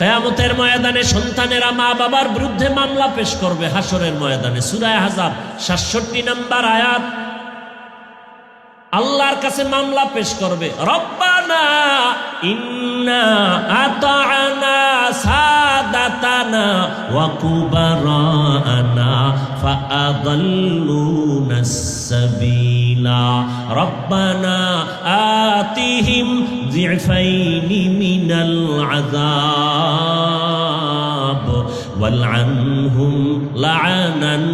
কিয়ামতের ময়দানে সন্তানেরা মা বাবার বিরুদ্ধে মামলা পেশ করবে। হাসরের ময়দানে সূরা আহজাব ৬৭ নম্বর আয়াত, আল্লাহর কাছে মামলা পেশ করবে। রব্বানা ইন্না আতা'না সাদাতানা ওয়া কুবারানা ফাআদাল্লুনাস সাবিলা রব্বানা আতিহিম যিফাইনি মিনাল আযাব ওয়ালআনহুম লা'নান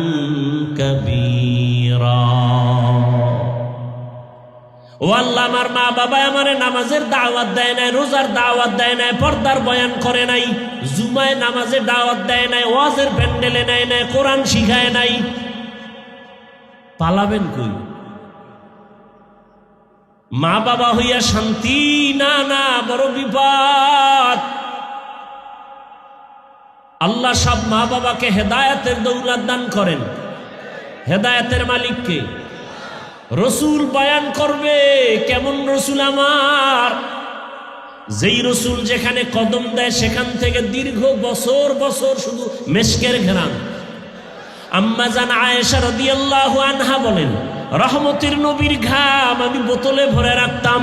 কাবীরা। ও আল্লাহ, আমার মা বাবা আমারে নামাজের দাওয়াত দেয় নাই, রোজার দাওয়াত দেয় নাই, পর্দার বয়ান করে নাই, জুমায় নামাজের দাওয়াত দেয় নাই, ওয়াজের প্যান্ডেলে নেয় নাই, কোরআন শিখায় নাই। পালাবেন কই? মা বাবা হইয়া শান্তি? না না, বড় বিপদ। আল্লাহ সব মা বাবাকে হেদায়েতের দৌলত দান করেন। হেদায়েতের মালিককে রসুল বয়ান করবে। কেমন রসুল আমার? যেই রসুল যেখানে কদম দেয় সেখান থেকে দীর্ঘ বছর বছর শুধু মেশকের ঘ্রাণ। আম্মা জান আয়েশা রাদিয়াল্লাহু আনহা বলেন, রহমতের নবীর ঘাম আমি বোতলে ভরে রাখতাম,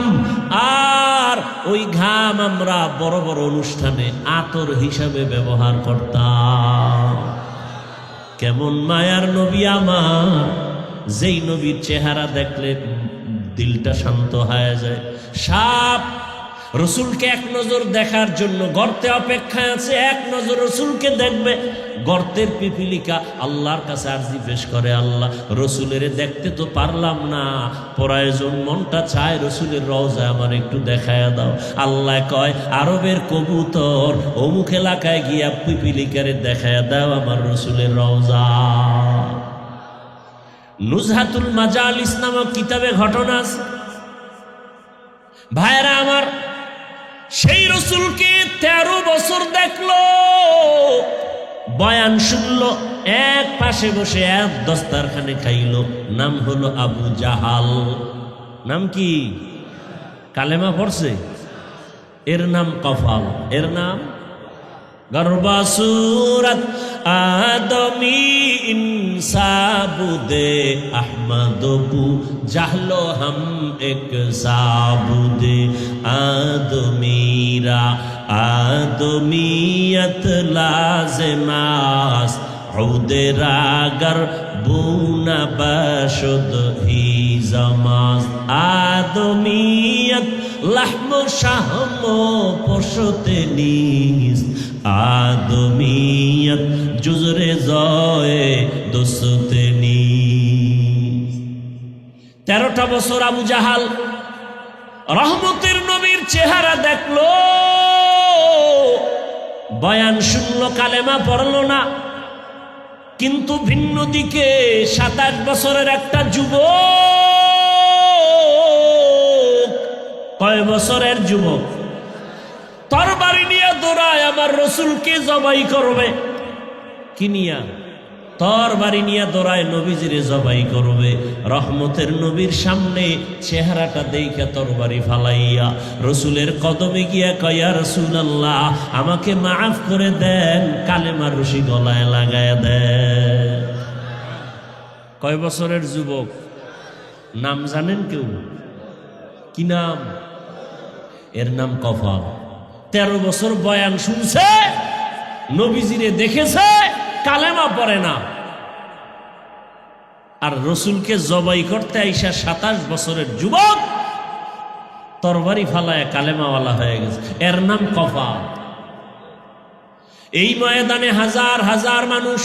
আর ওই ঘাম আমরা বড় বড় অনুষ্ঠানে আতর হিসাবে ব্যবহার করতাম। কেমন মায়ার নবী আমার, যেই নবীর চেহারা দেখলে দিলটা শান্ত হয়ে যায়। সাপ রসুলকে এক নজর দেখার জন্য গর্তে অপেক্ষায় আছে, এক নজর রসুলকে দেখবে। গর্তের পিপিলিকা আল্লাহর কাছে আরজি পেশ করে, আল্লাহ রসুলের দেখতে তো পারলাম না, প্রয়োজন মনটা চায় রসুলের রওজায় আমার একটু দেখায়া দাও। আল্লাহ কয়, আরবের কবুতর অমুক এলাকায় গিয়া পিপিলিকারে দেখায়া দাও আমার রসুলের রওজা। নুজহাতুল মাজালিস নামক কিতাবে ঘটনা আছে। ভাইরা আমার, সেই রসুলকে 13 বছর দেখলো, বয়ান শুনলো, এক পাশে বসে এক দস্তারখানে খাইলো। নাম হলো আবু জাহাল। নাম কি? কালেমা পড়ছে। এর নাম কফাল, এর নাম গর্বাসুরত আদমি ইনসাবুদে আহমদবু জাহলো হাম এক সাবুদে আদমিরা আদমিয়ত লাজমাস উদেরাগর বুনা বশুদ হি জামাস আদমিয়ত লাহম শাহম পশতে নিস আদমিয়ত জুজরে জয়ে দোসতে নিস। 13টা বছর আবু জাহাল রহমতের নবীর চেহারা দেখলো, বয়ান শুনলো, কালেমা পড়লো না। কিন্তু ভিন্ন দিকে 27 বছরের একটা যুবক, কয় বছরের যুবক, তরবারি নিয়ে দৌড়ায় আমার রসুলকে জবাই করবে। কি নিয়া? তরবারি নিয়ে দৌড়ায় নবীজিরে জবাই করবে। রহমতের নবীর সামনে চেহারাটা দেইখা তরবারি ফালাইয়া রসুলের কদমে গিয়া কয়, ইয়া রাসূলুল্লাহ, আমাকে মাফ করে দেন, কালেমার রশি গলায় লাগায় দেন। কয় বছরের যুবক? নাম জানেন কেউ? কি নাম? এর নাম কফাল। 13 বছর বয়ান শুনছে, নবীজিরে দেখেছে, কালেমা পড়ে না। আর রসুলকে জবাই করতে আইসা 27 বছরের যুবক তরবারি ফালায় কালেমাওয়ালা হয়ে গেছে। এর নাম কফাল। এই ময়দানে হাজার হাজার মানুষ।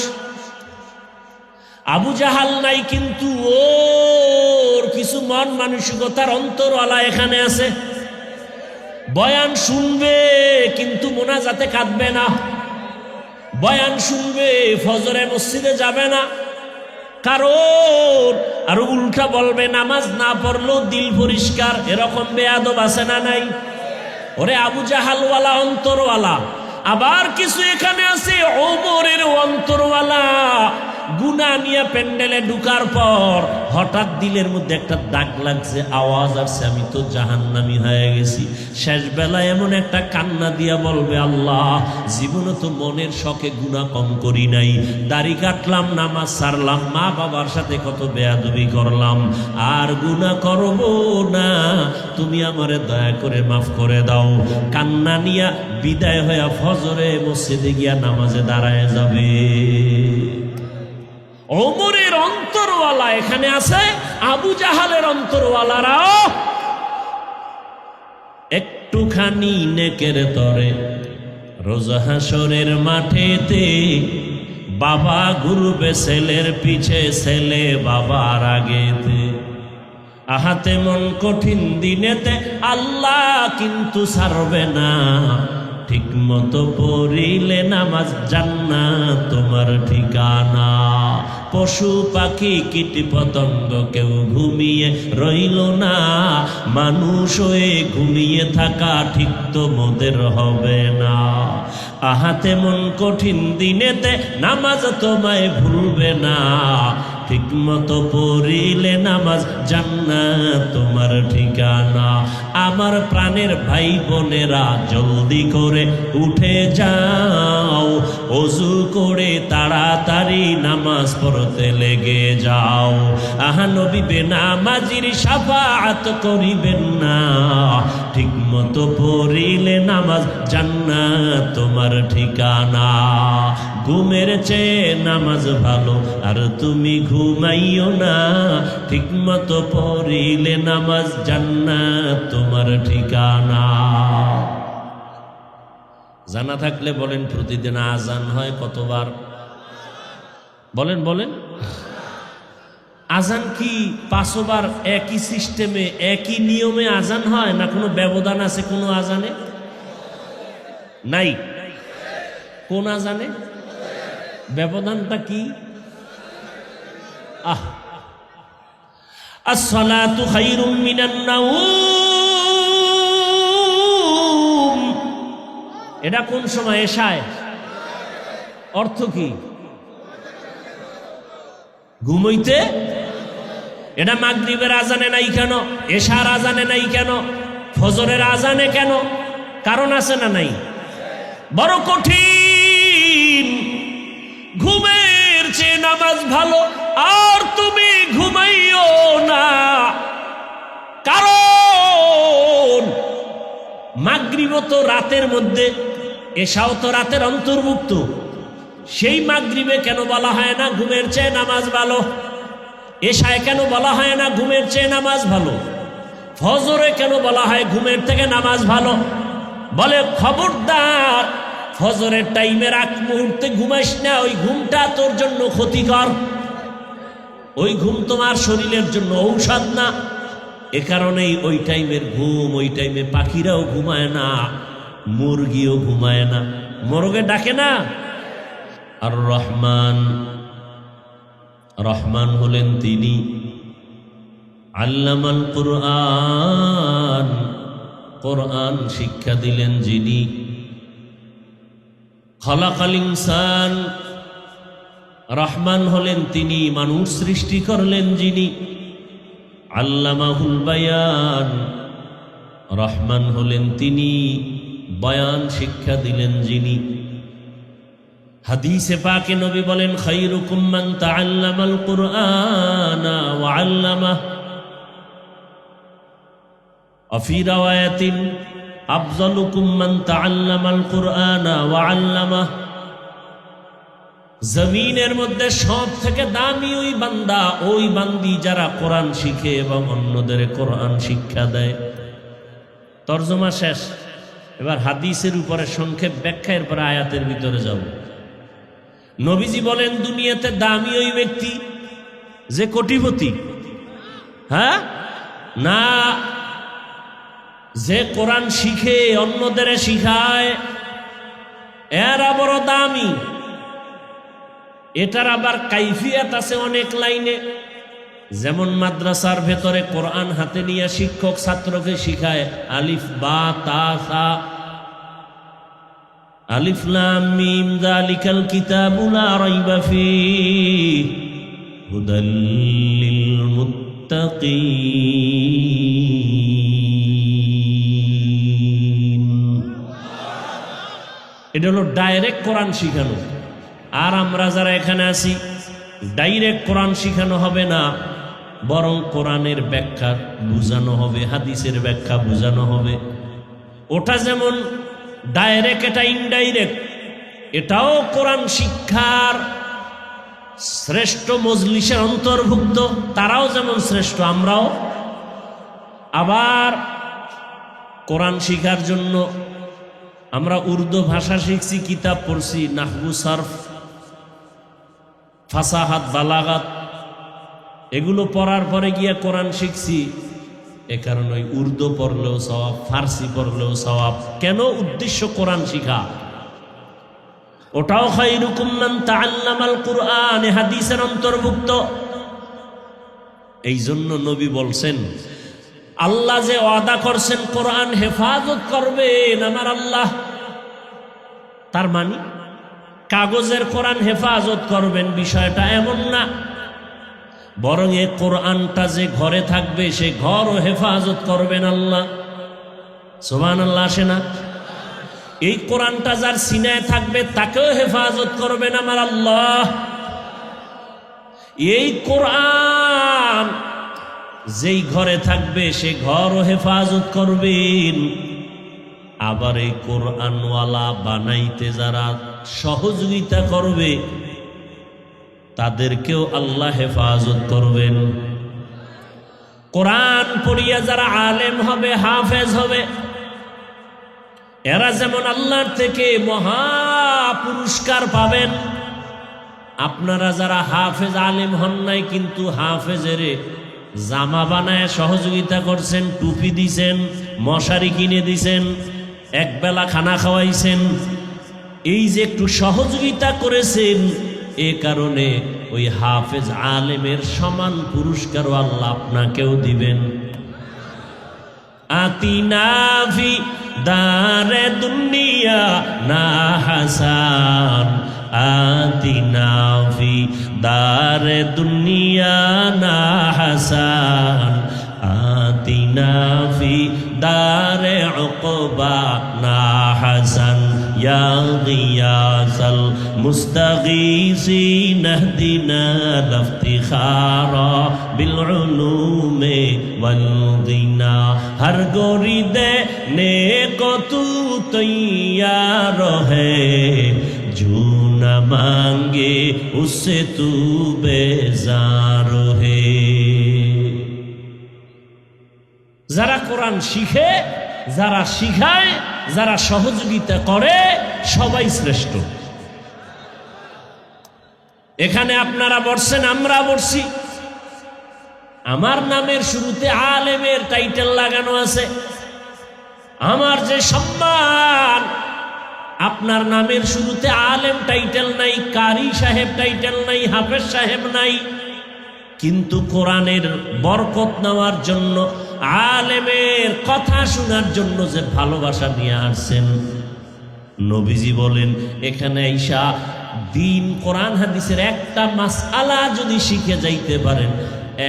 আবু জাহাল নাই, কিন্তু ওর কিছু মন মানসিকতার অন্তরওয়ালা এখানে আছে। বয়ান শুনবে কিন্তু মোনাজাতে কাঁদবে না। বয়ান শুনবে, ফজরে মসজিদে যাবে না, কারণ আর উল্টা বলবে নামাজ না পড়লেও দিল পরিষ্কার। এরকম বেয়াদব আছে না নাই? ওরে আবু জাহালওয়ালা অন্তরওয়ালা। আবার কিছু এখানে আছে ওমরের অন্তরওয়ালা, গুনাহ নিয়ে প্যান্ডেলে ঢুকার পর হঠাৎ দিলের মধ্যে একটা দাগ লাগছে, আওয়াজ আসছে, আমি তো জাহান্নামী হয়ে গেছি। শেষ বেলায় এমন একটা কান্না দিয়া বলবে, আল্লাহ জীবনে তো মনের শখে গুনাহ কম করি নাই, দাড়ি কাটলাম, নামাজ ছাড়লাম, মা বাবার সাথে কত বেয়াদবি করলাম, আর গুনাহ করব না, তুমি আমারে দয়া করে মাফ করে দাও। কান্না নিয়া বিদায় হইয়া ফজরে মসজিদে গিয়া নামাজে দাঁড়ায় যাবে। ওমরের অন্তরওয়ালা এখানে আছে, আবু জাহালের অন্তরওয়ালারাও একটুখানি নেকের তরে রোজ হাসরের মাঠেতে বাবা ঘুরবে ছেলের পিছে, ছেলে বাবার আগেতে। আহাতে মন কঠিন দিনেতে আল্লাহ কিন্তু ছাড়বে না, ঠিক মতো পড়িলে নামাজ জান্নাত তোমার ঠিকানা। পশু পাখি কীট পতঙ্গ কেউ ঘুমিয়ে রইল না, মানুষ হয়ে ঘুমিয়ে থাকা ঠিক তো মোদের হবে না। আহাতে মন কঠিন দিনেতে নামাজ তোমায় ভুলবে না, ঠিক মতো পড়িলে নামাজ জান্নাত তোমার ঠিকানা। আমার প্রাণের ভাই বোনেরা জলদি করে উঠে যাও, ওযু করে তাড়াতাড়ি নামাজ পড়তে লেগে যাও। আহা নবী বেনামাজির শাফাআত করিবেন না, ঠিক মতো পড়িলে নামাজ জান্নাত তোমার ঠিকানা। ঘুমের চেয়ে নামাজ ভালো, আর তুমি ঘুমাইও না, ঠিক মতো পড়িলে নামাজ জান্নাত তোমার ঠিকানা। জানা থাকলে বলেন, প্রতিদিন আজান হয় কতবার? বলেন বলেন। আজান কি 5 বার একই সিস্টেমে একই নিয়মে আজান হয়, না কোনো ব্যবধান আছে কোনো আজানে? নাই। কোন আজানে ব্যবধানটা কি? আসসালাতু খায়রুম মিনান নাওম, এটা কোন সময়? এশায়। অর্থ কি? ঘুমাইতে। এটা মাগরিবের আজানে নাই কেন? এশার আজানে নাই কেন? ফজরের আজানে কেন? কারণ আছে না নাই? বড় কঠিন। ঘুমের চেয়ে নামাজ ভালো, আর তুমি ঘুমাইও না, কারণ মাগরিব তো রাতের মধ্যে, এশাও তো রাতের অন্তর্ভুক্ত। সেই মাগরিবে কেন বলা হয় না ঘুমের চেয়ে নামাজ ভালো? এশায় কেন বলা হয় না ঘুমের চেয়ে নামাজ ভালো? ফজরে কেন বলা হয় ঘুমের থেকে নামাজ ভালো? বলে খবরদার, ফজরের টাইমের আগ মুহূর্তে ঘুমাইস না, ওই ঘুমটা তোর জন্য ক্ষতিকর, ওই ঘুম তোমার শরীরের জন্য ঔষধ না। এ কারণেই ওই টাইমের ঘুম, ওই টাইমে পাখিরাও ঘুমায় না, মুরগিও ঘুমায় না, মোরগে ডাকে না। আর রহমান, রহমান হলেন তিনি আল্লামাল কুরআন, কোরআন শিক্ষা দিলেন যিনি। খালাকাল ইনসান, রহমান হলেন তিনি মানুষ সৃষ্টি করলেন যিনি। আল্লামাহুল বায়ান, রহমান হলেন তিনি বয়ান শিক্ষা দিলেন যিনি। হাদিসে পাকে নবী বলেন, খায়রুকুম মান তাআল্লামাল কুরআনা ওয়া আল্লামাহ। আফি রাওয়ায়াতিন আফযালুকুম মান তাআল্লামাল কুরআনা ওয়া আল্লামাহ। জমিনের মধ্যে সব থেকে দামি ওই বান্দা, ওই বান্দি যারা কোরআন শিখে এবং অন্যদের কোরআন শিক্ষা দেয়। তরজমা শেষ। এবার হাদিসের উপরে সংক্ষেপ ব্যাখ্যা, এরপরে আয়াতের ভিতরে যাব। নবীজি বলেন, দুনিয়াতে দামি ওই ব্যক্তি যে কোটিপতি, হ্যাঁ না, যে কোরআন শিখে অন্যদের শিখায়, এরা বড় দামি। এটার আবার কাইফিয়াত আছে অনেক লাইনে। যেমন মাদ্রাসার ভেতরে কোরআন হাতে নিয়ে শিক্ষক ছাত্রকে শিখায় আলিফ বা তা সা, আলিফ লাম মিম যালিকাল কিতাবু লা রাইবা ফীহি হুদাল লিল মুত্তাকিন। এটা হলো ডাইরেক্ট কোরআন শিখানো। আর আমরা যারা এখানে আছি ডাইরেক্ট কোরআন শিখানো হবে না, বরং কোরআনের ব্যাখ্যা বুঝানো হবে, হাদিসের ব্যাখ্যা বুঝানো হবে। ওটা যেমন ডাইরেক্ট, এটা ইনডাইরেক্ট। এটাও কোরআন শিক্ষার শ্রেষ্ঠ মজলিসের অন্তর্ভুক্ত। তারাও যেমন শ্রেষ্ঠ, আমরাও। আবার কোরআন শিখার জন্য আমরা উর্দু ভাষা শিখছি, কিতাব পড়ছি, নাহবু, সারফ, ফাসাহাত, বালাগাত, এগুলো পড়ার পরে গিয়ে কোরআন শিখছি। এ কারণে ওই উর্দু পড়লেও সওয়াব, ফার্সি পড়লেও সওয়াব। কেন? উদ্দেশ্য কোরআন শিখা। ওটাও খায়রুকুম মান তাআল্লামাল কুরআন, হাদিসের অন্তর্ভুক্ত। এই জন্য নবী বলছেন, আল্লাহ যে ওয়াদা করছেন কোরআন হেফাজত করবেন আমার আল্লাহ, তার মানে কাগজের কোরআন হেফাজত করবেন বিষয়টা এমন না, বরং এই কোরআনটা যে ঘরে থাকবে সে ঘরও হেফাজত করবেন আল্লাহ। সুবহানাল্লাহ আসে না? এই কোরআনটা যার সিনায় থাকবে তাকেও হেফাজত করবেন আমার আল্লাহ। এই কোরআন যেই ঘরে থাকবে সে ঘরও হেফাজত করবেন। আবার এই কোরআনওয়ালা বানাইতে যারা সহযোগিতা করবে তাদেরকেও আল্লাহ হেফাজত করবেন। কোরআন পড়িয়া যারা আলেম হবে, হাফেজ হবে, এরা যেমন আল্লাহর থেকে মহা পুরস্কার পাবেন। আপনারা যারা হাফেজ আলেম হন নাই কিন্তু হাফেজের জামা বানায় সহযোগিতা করছেন, টুপি দিছেন, মশারি কিনে দিছেন, একবেলা খানা খাওয়াইছেন, এই যে একটু সহযোগিতা করেছেন, এ কারণে ওই হাফেজ আলেমের সমান পুরস্কারও আল্লাহ আপনাকেও দিবেন। আতিনা ফি দারে দুনিয়া না হাসান, আতিনা ফি দারে দুনিয়া না হাসান, আতিনা ফি দারে উকবা না হাসান, ইয়া গিয়াসাল মুস্তাগীসিন ইহদিনা লিফতিখারা বিল উলুমে ওয়াল গিনা, হর গরিদে নেকো তু তৈয়ার হ্যায়, जो न मांगे उससे तू बेजार है। যারা কোরআন শিখে, যারা শিখায়, যারা সহযোগিতা করে, সবাই শ্রেষ্ঠ। এখানে আপনারা বলছেন, আমরা বলছি, আমার নামের শুরুতে আলেমের টাইটেল লাগানো আছে। আমার যে সম্মান, আপনার নামের শুরুতে আলেম টাইটেল নাই, কারি সাহেব টাইটেল নাই, হাফেজ সাহেব নাই, কিন্তু কোরআনের বরকত নেওয়ার জন্য, আলেমের কথা শোনার জন্য যে ভালোবাসা নিয়ে আসছেন। নবীজি বলেন, এখানে আইসা দিন কোরআন হাদিসের একটা মাসআলা যদি শিখে যাইতে পারেন,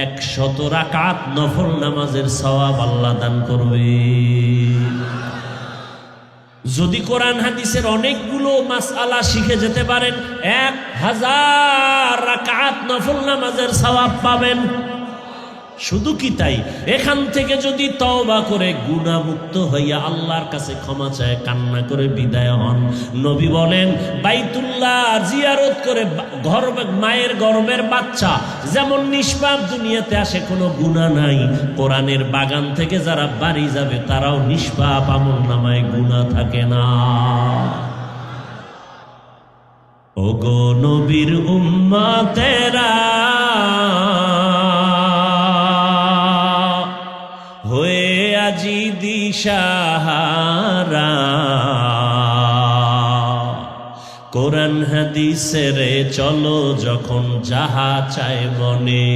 100 রাকাত নফল নামাজের সওয়াব আল্লাহ দান করবে। যদি কোরআন হাদিসের অনেকগুলো মাসআলা শিখে যেতে পারেন, 1000 রাকাত নফল নামাজের সওয়াব পাবেন। শুধু কি তাই, এখান থেকে যদি তওবা করে গুনাহমুক্ত হইয়া আল্লাহর কাছে ক্ষমা চায়, কান্না করে বিদায় হন, নবী বলেন বাইতুল্লাহ জিয়ারত করে মায়ের গর্ভের বাচ্চা যেমন নিষ্পাপ দুনিয়াতে আসে, কোনো গুনাহ নাই, কোরআনের বাগান থেকে যারা বাড়ি যাবে তারাও নিষ্পাপ, আমলনামায় গুনাহ থাকে না। ওগো নবীর উম্মতেরা, হয়ে আজি দিশাহারা, কোরআন হাদিসের চলো যখন যাহা চায় মনে,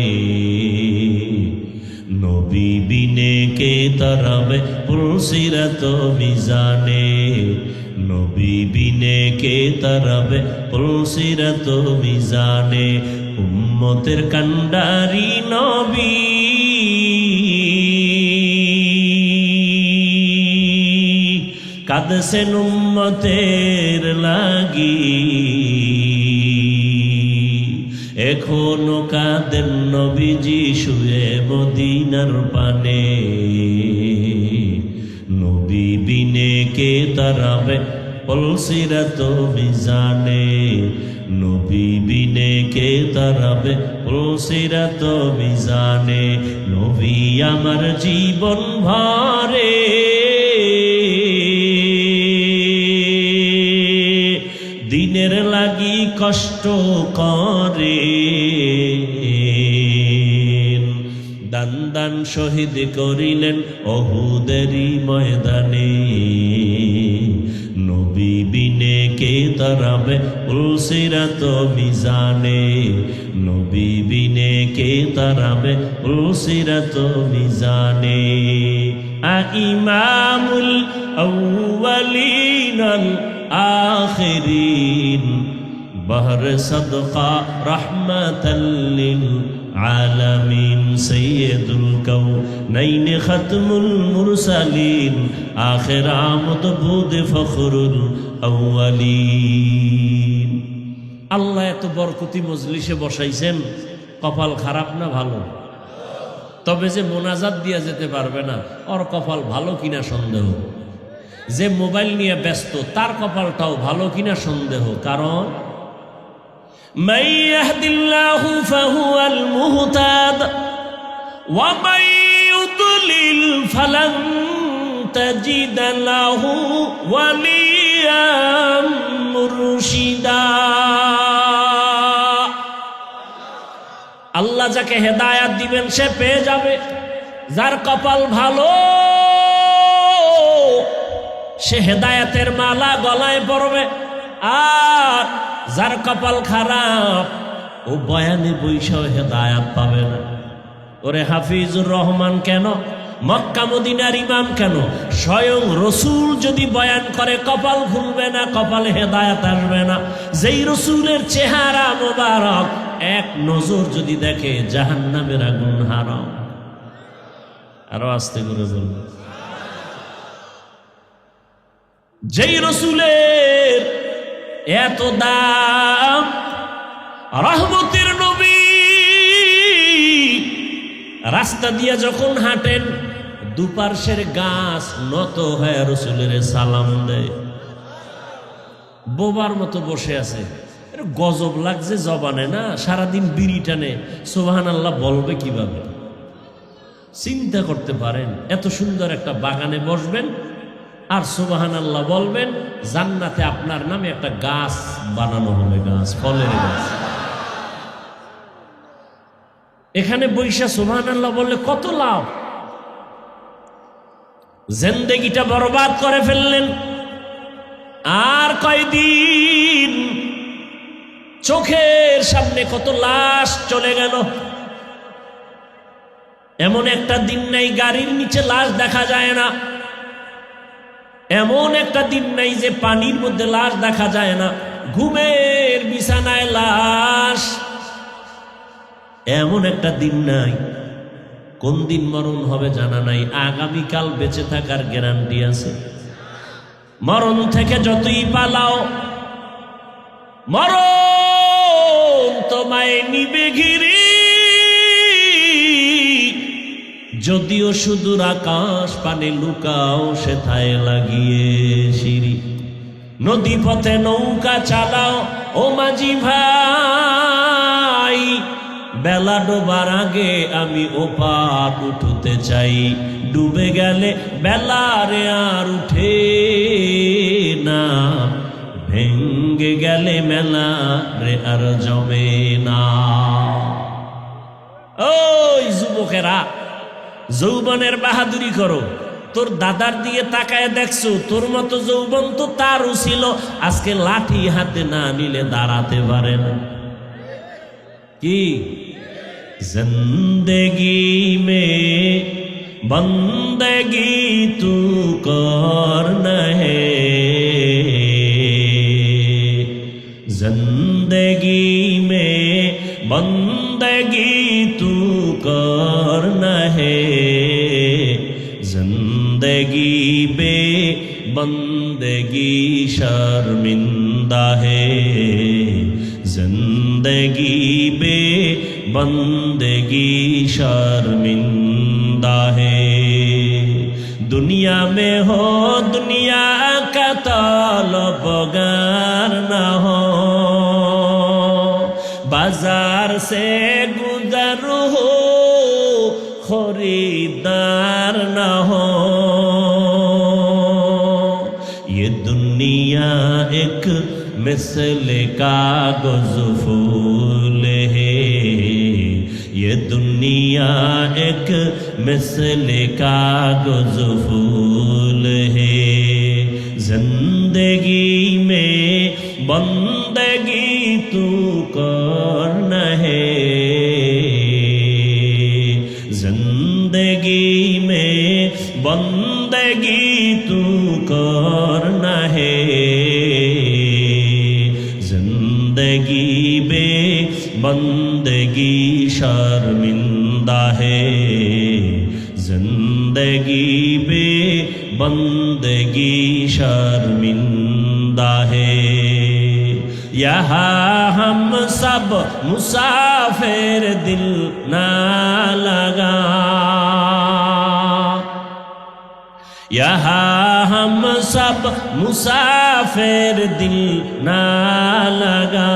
নবী বিনে কে তরবে পুলসিরাত মিজানে, নবী বিনে কে তারাবে পুলসিরাত মিজানে উম্মতের কান্ডারি নবী কাঁদছেন উম্মতের লাগি এখনো কাঁদেন নবীজি শুয়ে মদিনার পানে নবী বিনে কে তারাবে পুলসিরাত মিজানে নবী বিনে কে তারাবে পুলসিরাত মিজানে নবী আমার জীবন ভরে দিনের লাগি কষ্ট করে দান দান শহীদ করিলেন অহুদেরই ময়দানে নবী বিনে কে তারাবে পুলসিরাত মিজানে নবী বিনে কে তারাবে পুলসিরাত মিজানে ইমামুল আউয়ালিন আল আখিরিন বহর সদকা রহমাতাল লিল আলামিন সৈয়দুল কাউনাইন খাতমুল মুরসালিন আখির আমদ বুদ ফখরুল আউয়ালিন। আল্লাহ এত বরকতি মজলিসে বসাইছেন, কপাল খারাপ না ভালো? তবে যে মোনাজাত দিয়া যেতে পারবে না ওর কপাল ভালো কিনা সন্দেহ। যে মোবাইল নিয়ে ব্যস্ত তার কপালটাও ভালো কিনা সন্দেহ। কারণ মান ইয়াহদিল্লাহু ফাহুয়াল মুহতাদ ওয়া মান ইউদ্লিল ফালান তাজিদ লাহু ওয়ালিয়াম মুরশিদা। আল্লাহ যাকে হেদায়াত দিবেন সে পেয়ে যাবে, যার কপাল ভালো সে হেদায়াতের মালা গলায় পড়বে, আর যার কপাল খারাপ ও বয়ানে বৈশাও হেদায়াত পাবে না। ওরে হাফিজুর রহমান কেন, মক্কা মদিনার ইমাম কেন, স্বয়ং রসুল যদি বয়ান করে কপাল খুলবে না, কপালে হেদায়াত আসবে না। যেই রসুলের চেহারা মোবারক এক নজর যদি দেখে জাহান্নামের আগুন হারাম। আরো আস্তে করে বলবে, যেই রসুলের এত দাম, রহমতের নবী রাস্তা দিয়ে যখন হাঁটেন দুপার্শ্বের গাছ নত হয়ে রসুলের সালাম দেয়। বোবার মতো বসে আছে, গজব লাগছে জবানে না, সারাদিন বিড়ি টানে, সুবহানাল্লাহ বলবে কিভাবে? চিন্তা করতে পারেন, এত সুন্দর একটা বাগানে বসবেন আর সুবহানাল্লাহ বলবেন, জান্নাতে আপনার নামে একটা গাছ বানানো হবে, গাছ, ফলের গাছ। এখানে বৈশা সুবহানাল্লাহ বললে কত লাভ। জিন্দেগিটা বরবাদ করে ফেললেন। আর কয়দিন চোখের সামনে কত লাশ চলে গেল। এমন একটা দিন নাই গাড়ির নিচে লাশ দেখা যায় না, এমন একটা দিন নাই যে পানির মধ্যে লাশ দেখা যায় না, ঘুমের বিছানায় লাশ। এমন একটা দিন নাই, কোন দিন মরণ হবে জানা নাই, আগামীকাল বেঁচে থাকার গ্যারান্টি আছে। মরণ থেকে যতই পালাও মরণ তোমায় নিবে ঘিরি। যদিও সুদূর আকাশ পানে লুকাও সেথায় লাগিয়ে সিঁড়ি। নদী পথে নৌকা চালাও ও মাঝি ভাই, বেলা ডোবার আগে আমি ওপার উঠতে চাই। ডুবে গেলে বেলা রে আর উঠে না, ভেঙ্গে গেলে মেলা রে আর জমে না। ওই যুবকেরা, যৌবনের বাহাদুরি করো। তোর দাদার দিকে তাকায় দেখছো, তোর মতো যৌবন তো তারও ছিল, আজকে লাঠি হাতে না নিলে দাঁড়াতে পারে না। কি জিন্দেগি মে বন্দেগি তু করনা হে, जिंदगी में बंदगी तू करना है, जिंदगी बे बंदगी शर्मिंदा है, जिंदगी बे बंदगी शर्मिंदा है। दुनिया में हो दुनिया का तलबगार न हो, बाजार से गुजर हो खरीदार न हो। ये दुनिया एक मिसल कागज फूल है, ये दुनिया एक मिसल कागज फूल है। जिंदगी में बंदगी तू करना है, जिंदगी में बंदगी तू करना है, जिंदगी बे बंदगी शर्मिंदा है, जिंदगी बे बंदगी शर्मिंदा है। यहाँ हम सब मुसाफिर दिल ना लगा, यहाँ हम सब मुसाफिर दिल ना लगा।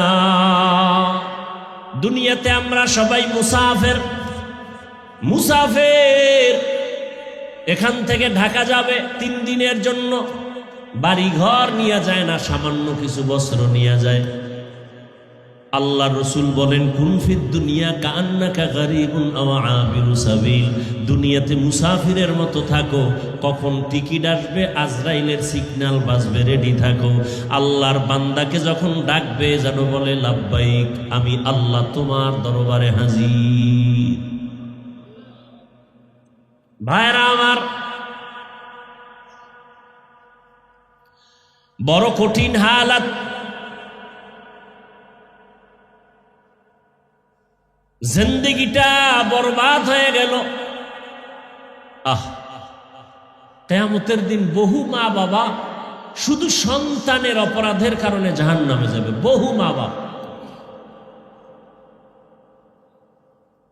দুনিয়াতে আমরা সবাই মুসাফির, মুসাফির। এখান থেকে ঢাকা যাবে 3 দিনের জন্য, বাড়ি ঘর নিয়ে যায় না, সামান্য কিছু বস্ত্র নিয়ে যায়। আল্লাহ রসুল বলেন কুন ফিদ দুনিয়া কান্নাকা গরিবুন আও আবিরু সাবিল, দুনিয়াতে মুসাফিরের মতো থাকো, কখন টিকিট আসবে আজরাইলের সিগন্যাল বাজবে, রেডি থাকো। আল্লাহর বান্দাকে যখন ডাকবে যেন বলে লাব্বাইক, আমি আল্লাহ তোমার দরবারে হাজির। ভাইরা আমার, বড় কঠিন হালাত। জিন্দেগিটা বরবাদ হয়ে গেল। কিয়ামতের দিন বহু মা বাবা শুধু সন্তানের অপরাধের কারণে জাহান্নামে যাবে, বহু মা বাবা।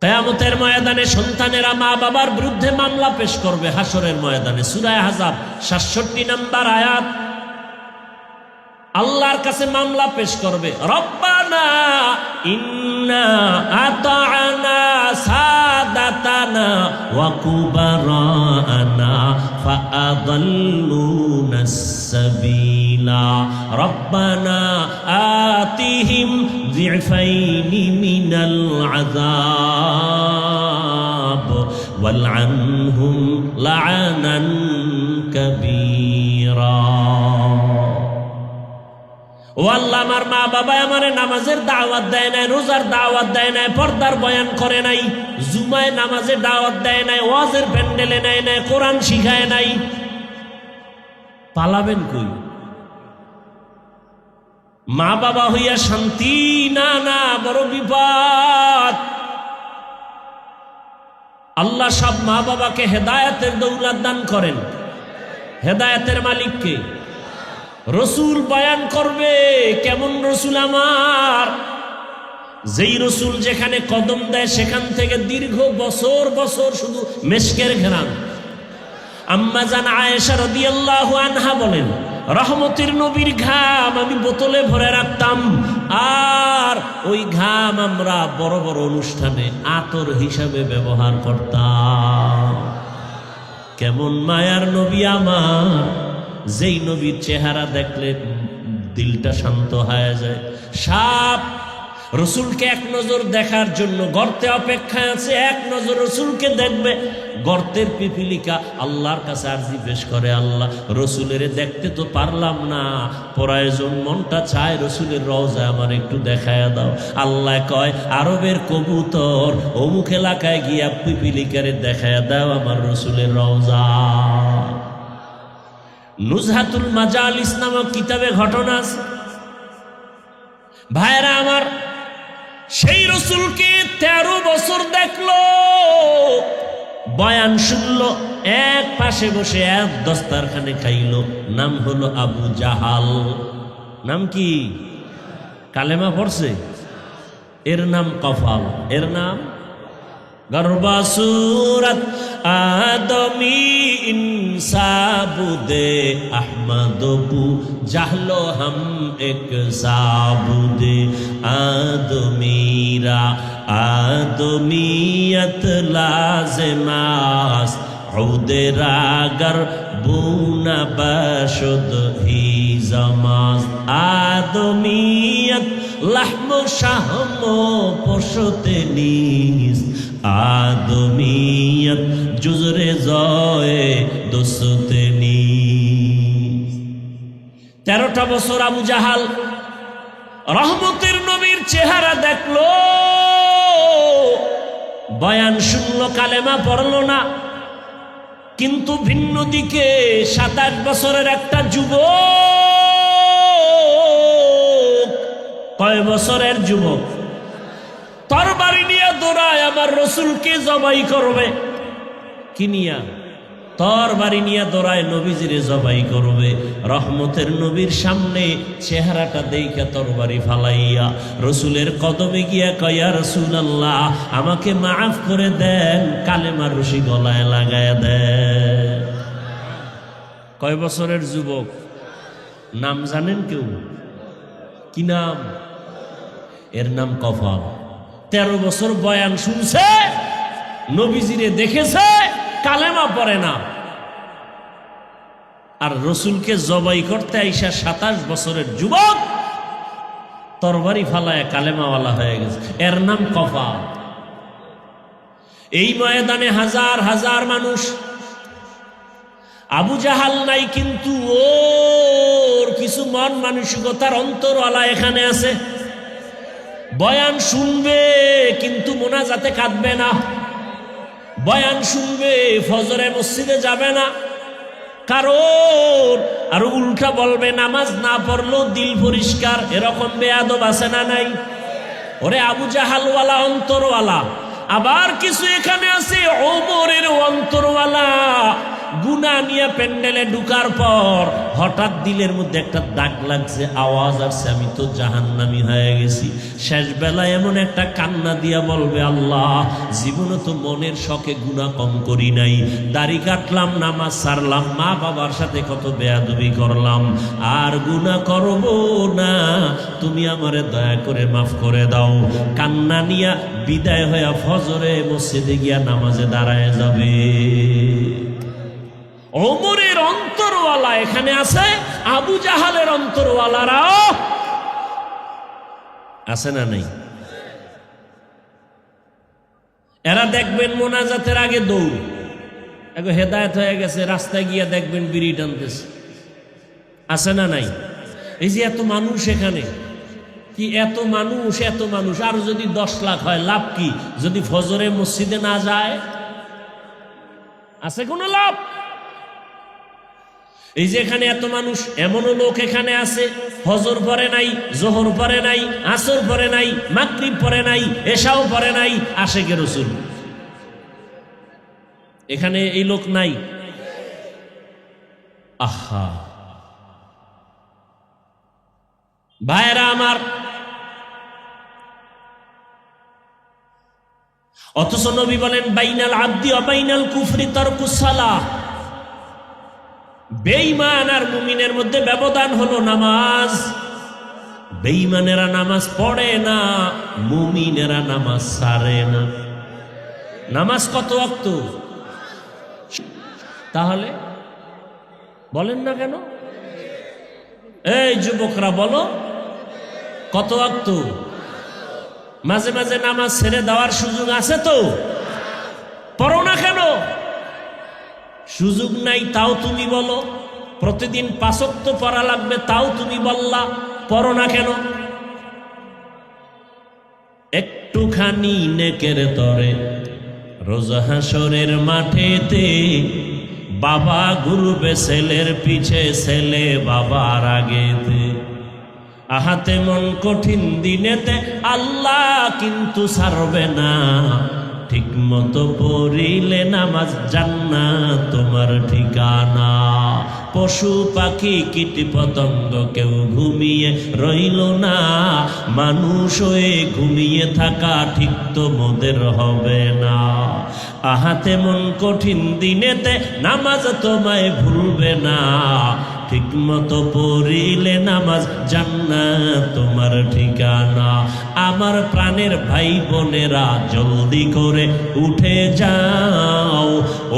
কিয়ামতের ময়দানে সন্তানেরা মা বাবার বিরুদ্ধে মামলা পেশ করবে হাসরের ময়দানে। সূরা আহজাব 67 নম্বর আয়াত। আল্লাহর কাছে মামলা পেশ করবে, রব্বানা ইন্না আতা'না সাদাতানা ওয়া কুবারানা ফাআদাল্লুনাস সাবিলা রব্বানা আতিহিম যিফাইনি মিনাল আযাব ওয়ালআনহুম লা'নান কাবীরা। ও আল্লাহ, আমার মা বাবা আমারে নামাজের দাওয়াত দেয় নাই, রোজার দাওয়াত দেয় নাই, পর্দার বয়ান করে নাই, জুমায় নামাজের দাওয়াত দেয় নাই, ওয়াজের প্যান্ডেলে নেয় নাই, কোরআন শিখায় নাই। পালাবেন কই? মা বাবা হইয়া শান্তি না, না, বড় বিপদ। আল্লাহ সব মা বাবাকে হেদায়েতের দৌলত দান করেন। হেদায়েতের মালিককে রসুল বয়ান করবে। কেমন রসুল আমার? যেই রসুল যেখানে কদম দেয় সেখান থেকে দীর্ঘ বছর বছর শুধু মেশকের ঘেরান। আম্মা জান আয়েশা রাদিয়াল্লাহু আনহা বলেন, রহমতের নবীর ঘাম আমি বোতলে ভরে রাখতাম, আর ওই ঘাম আমরা বড় বড় অনুষ্ঠানে আতর হিসাবে ব্যবহার করতাম। কেমন মায়ার নবী আমার, যেই নবীর চেহারা দেখলে দিলটা শান্ত হয়ে যায়। সাপ রসুলকে এক নজর দেখার জন্য গর্তে অপেক্ষায় আছে, এক নজর রসুলকে দেখবে। গর্তের পিপিলিকা আল্লাহর কাছে আরজি পেশ করে, আল্লাহ রসুলের দেখতে তো পারলাম না, প্রয়োজন মনটা চায় রসুলের রওজা আমার একটু দেখায় দাও। আল্লাহ কয়, আরবের কবুতর অমুক এলাকায় গিয়া পিপিলিকারে দেখায় দাও আমার রসুলের রওজা। নুজহাতুল মাজালিস নামক কিতাবে ঘটনা আছে। ভাইরা আমার, সেই রসুলকে 13 বছর দেখলো, বয়ান শুনলো, এক পাশে বসে এক দস্তারখানে খাইল। নাম হলো আবু জাহাল। নাম কি? কালেমা পড়ছে? এর নাম কফাল, এর নাম গর্বা সুরত আদমি ইনসাবুদে আহমদবু জাহলো হম এক সাবুদে আদমিরা আদমিয়ত লাজমাস উদেরাগর বুনা বশুদ হি জামাস আদমিয়ত লাহম শাহম পশতে নিস আদমিয়ত জুজরে জয়ে দোসতে নিস। 13টা বছর আবু জাহাল রহমতের নবীর চেহারা দেখলো, বয়ান শুনলো, কালেমা পড়লো না। কিন্তু ভিন্ন দিকে 27 বছরের একটা যুবক, কয় বছরের যুবক, তরবারি নিয়ে দৌড়ায় আমার রসুলকে জবাই করবে। কি নিয়া? তরবারি নিয়ে দৌড়ায় নবীজিরে জবাই করবে। রহমতের নবীর সামনে চেহারাটা দেইখা তরবারি ফালাইয়া রসুলের কদমে গিয়া কয়, ইয়া রাসূলুল্লাহ, আমাকে মাফ করে দেন, কালেমার রশি গলায় লাগায় দেন। কয় বছরের যুবক? নাম জানেন কেউ? কি নাম? এর নাম কফাল। 13 বছর বয়ান শুনছে, নবীজিরে দেখেছে, কালেমা পড়ে না। আর রসুলকে জবাই করতে আইসা 27 বছরের যুবক তরবারি ফালায় কালেমাওয়ালা হয়ে গেছে। এর নাম কফাল। এই ময়দানে হাজার হাজার মানুষ। আবু জাহাল নাই, কিন্তু ওর কিছু মন মানসিকতার অন্তরওয়ালা এখানে আছে। বয়ান শুনবে কিন্তু মোনাজাতে কাঁদবে না। বয়ান শুনবে, ফজরে মসজিদে যাবে না। কারণ আর উল্টা বলবে নামাজ না পড়লেও দিল পরিষ্কার। এরকম বেয়াদব আছে না নাই? ওরে আবু জাহালওয়ালা অন্তরওয়ালা। আবার কিছু এখানে আছে ওমরের অন্তরওয়ালা। গুনাহ নিয়ে প্যান্ডেলে ঢুকার পর হঠাৎ দিলের মধ্যে একটা দাগ লাগছে, আওয়াজ আসছে, আমি তো জাহান্নামী হয়ে গেছি। শেষ বেলায় এমন একটা কান্না দিয়া বলবে, আল্লাহ, জীবনে তো মনের শখে গুনাহ কম করি নাই, দাড়ি কাটলাম, নামাজ ছাড়লাম, মা বাবার সাথে কত বেয়াদবি করলাম, আর গুনাহ করব না, তুমি আমারে দয়া করে মাফ করে দাও। কান্না নিয়া বিদায় হইয়া ফজরে মসজিদে গিয়া নামাজে দাঁড়ায় যাবে। ওমরের অন্তরওয়ালা এখানে আছে, আবু জাহালের অন্তরওয়ালারাও আছে না নাই? এরা দেখবেন মোনাজাতের আগে দৌড়, এখন হেদায়েত হয়ে গেছে, রাস্তায় গিয়া দেখবেন বিড়ি টানতেছে। আছে না নাই? এই যে এত মানুষ এখানে, কি এত মানুষ, এত মানুষ, আর যদি 10 লাখ হয় লাভ কি? যদি ফজরে মসজিদে না যায়, আছে কোনো লাভ? এই যে এখানে এত মানুষ, এমনও লোক এখানে আছে ফজর পরে নাই, জোহর পরে নাই, আসর পরে নাই, মাগরিব পরে নাই, এশাও পরে নাই, আশেকে রসুল। এখানে এই লোক নাই? আহা ভাইরা আমার, অথচ নবী বলেন, বাইনাল আব্দি ওয়া বাইনাল কুফরি তারকুস সালাহ। বেঈমান আর মুমিনের মধ্যে ব্যবধান হলো নামাজ। বেঈমানেরা নামাজ পড়ে না, মুমিনেরা নামাজ ছাড়ে না। নামাজ কত ওয়াক্ত? তাহলে বলেন না কেন? এই যুবকরা বলো, কত ওয়াক্ত? মাঝে মাঝে নামাজ ছেড়ে দেওয়ার সুযোগ আছে তো? পড়ো না কেন? সুযোগ নাই তাও তুমি বলো। প্রতিদিন 5 ওয়াক্ত পড়া লাগবে তাও তুমি বললা, পড়ো না কেন? একটুখানি নেকের তরে রোজ হাসরের মাঠেতে বাবা ঘুরবে ছেলের পিছে, ছেলে বাবার আগেতে। আহাতে মন কঠিন দিনেতে আল্লাহ কিন্তু ছাড়বে না। ঠিক মতো পড়িলে নামাজ জান্নাত তোমার ঠিকানা। পশু পাখি কীট পতঙ্গ কেউ ঘুমিয়ে রইল না। মানুষ হয়ে ঘুমিয়ে থাকা ঠিক তো মোদের হবে না। আহাতে মন কঠিন দিনেতে নামাজ তোমায় ভুলবে না। ঠিক মতো পড়িলে নামাজ জান্নাত তোমার ঠিকানা। আমার প্রাণের ভাই বোনেরা জলদি করে উঠে যাও,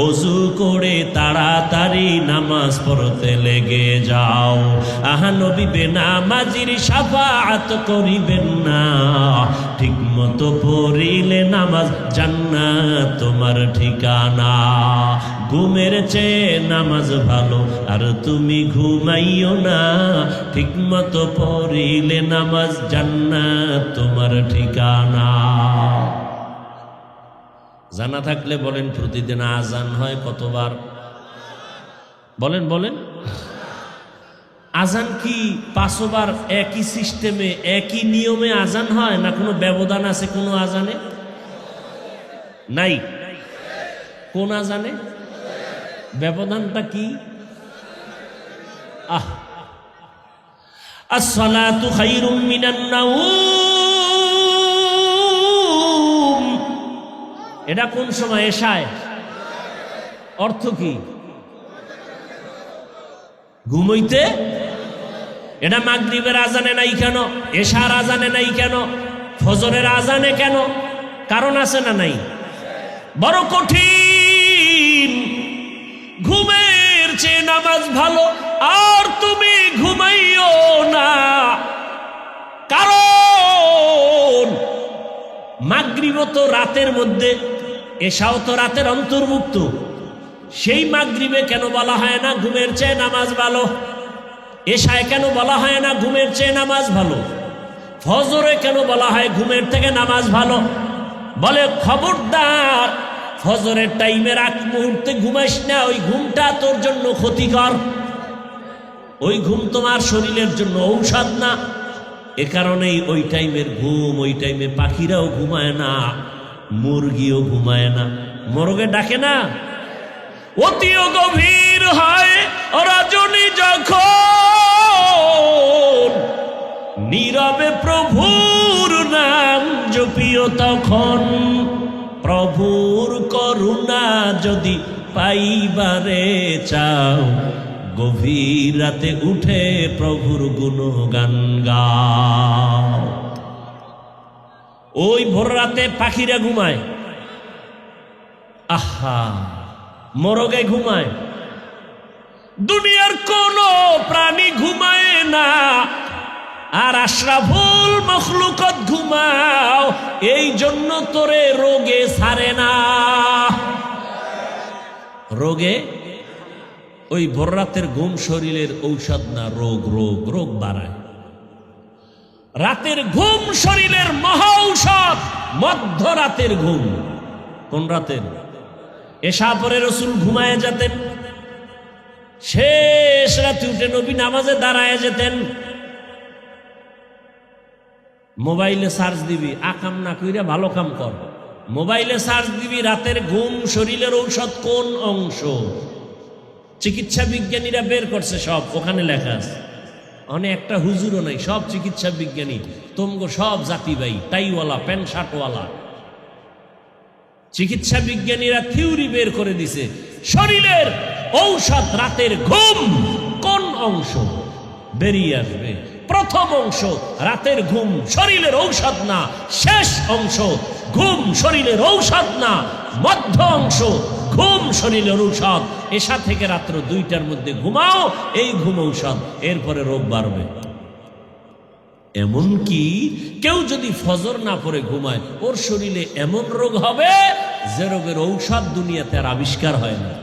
ওযু করে তাড়াতাড়ি নামাজ পড়তে লেগে যাও। আহা নবী বেনামাজির শাফাআত করিবেন না। ঠিক মতো পড়িলে নামাজ জান্নাত তোমার ঠিকানা। ঘুমের চেয়ে নামাজ ভালো আর তুমি ঘুমাইও না। ঠিক মতো পড়িলে নামাজ জান্নাত তোমার ঠিকানা। জানা থাকলে বলেন প্রতিদিন আজান হয় কতবার? বলেন বলেন। আজান কি 5 বার একই সিস্টেমে একই নিয়মে আজান হয়, না কোনো ব্যবধান আছে কোনো আজানে? নাই। কোন আজানে ব্যবধানটা কি? আসসালাতু খায়রুম মিনান নাওম, এটা কোন সময়? এশায়। অর্থ কি? ঘুমাইতে। এটা মাগরিবের আজানে নাই কেন? এশার আজানে নাই কেন? ফজরের আজানে কেন? কারণ আছে না নাই? বড় কঠিন। ঘুমের চেয়ে নামাজ ভালো আর তুমি ঘুমাইও না। কারণ মাগরিব তো রাতের মধ্যে, এশাও তো রাতের অন্তর্ভুক্ত। সেই মাগরিবে কেন বলা হয় না ঘুমের চেয়ে নামাজ ভালো? এশায় কেন বলা হয় না ঘুমের চেয়ে নামাজ ভালো? ফজরে কেন বলা হয় ঘুমের থেকে নামাজ ভালো? বলে খবরদার, ফজরের টাইমের আগ মুহূর্তে ঘুমাইস না, ওই ঘুমটা তোর জন্য ক্ষতিকর। ওই ঘুম তোমার শরীরের জন্য ঔষধ না। এ কারণেই ওই টাইমের ঘুম, ওই টাইমে পাখিরাও ঘুমায় না, মুরগিও ঘুমায় না। মোরগে ডাকে না? অতিও গভীর হয় রজনী যখন, নীরবে প্রভুর নাম জপিও তখন। প্রভুর করুণা যদি পাইবারে চাও, গভীর রাতে উঠে প্রভুর গুণগান গাও। ওই ভোর রাতে পাখিরা ঘুমায়, আহা, মরগে ঘুমায়। দুনিয়ার কোন প্রাণী ঘুমায় না। আর আশরাফুল মখলুকত ঘুমাও, এই জন্য তোরে রোগে ছাড়ে না। রোগে ওই ভোর রাতের ঘুম শরীরের ঔষধ না, রোগ রোগ রোগ বাড়ায়। রাতের ঘুম শরীরের মহা ঔষধ। মধ্যরাতের ঘুম। কোন রাতের? এশা পরে রসুল ঘুমায় যেতেন, শেষ রাতে উঠে নবী নামাজে দাঁড়ায় যেতেন। মোবাইলে সার্চ দিবি, আকাম না কইরা ভালো কাম কর। মোবাইলে সার্চ দিবি রাতের ঘুম শরীরের ঔষধ কোন অংশ। চিকিৎসা বিজ্ঞানীরা বের করছে সব, ওখানে লেখা আছে। অনেক একটা হুজুরও নাই, সব চিকিৎসা বিজ্ঞানী। তোমগো সব জাতি ভাই, টাইওয়ালা প্যান্ট শার্টওয়ালা। চিকিৎসা বিজ্ঞানীরা থিওরি বের করে দিছে শরীরের ঔষধ রাতের ঘুম কোন অংশ বেরিয়ে আসবে। প্রথম অংশ রাতের ঘুম শরীরের ঔষধ না, শেষ অংশ ঘুম শরীরের ঔষধ না, মধ্য অংশ ঘুম শরীরের ঔষধ। এশা থেকে রাত্র 2টার মধ্যে ঘুমাও, এই ঘুম ঔষধ। এরপরে রোগ বাড়বে। এমনকি কেউ যদি ফজর না পড়ে ঘুমায়, ওর শরীরে এমন রোগ হবে যে রোগের ঔষধ দুনিয়াতে আর আবিষ্কার হয় না।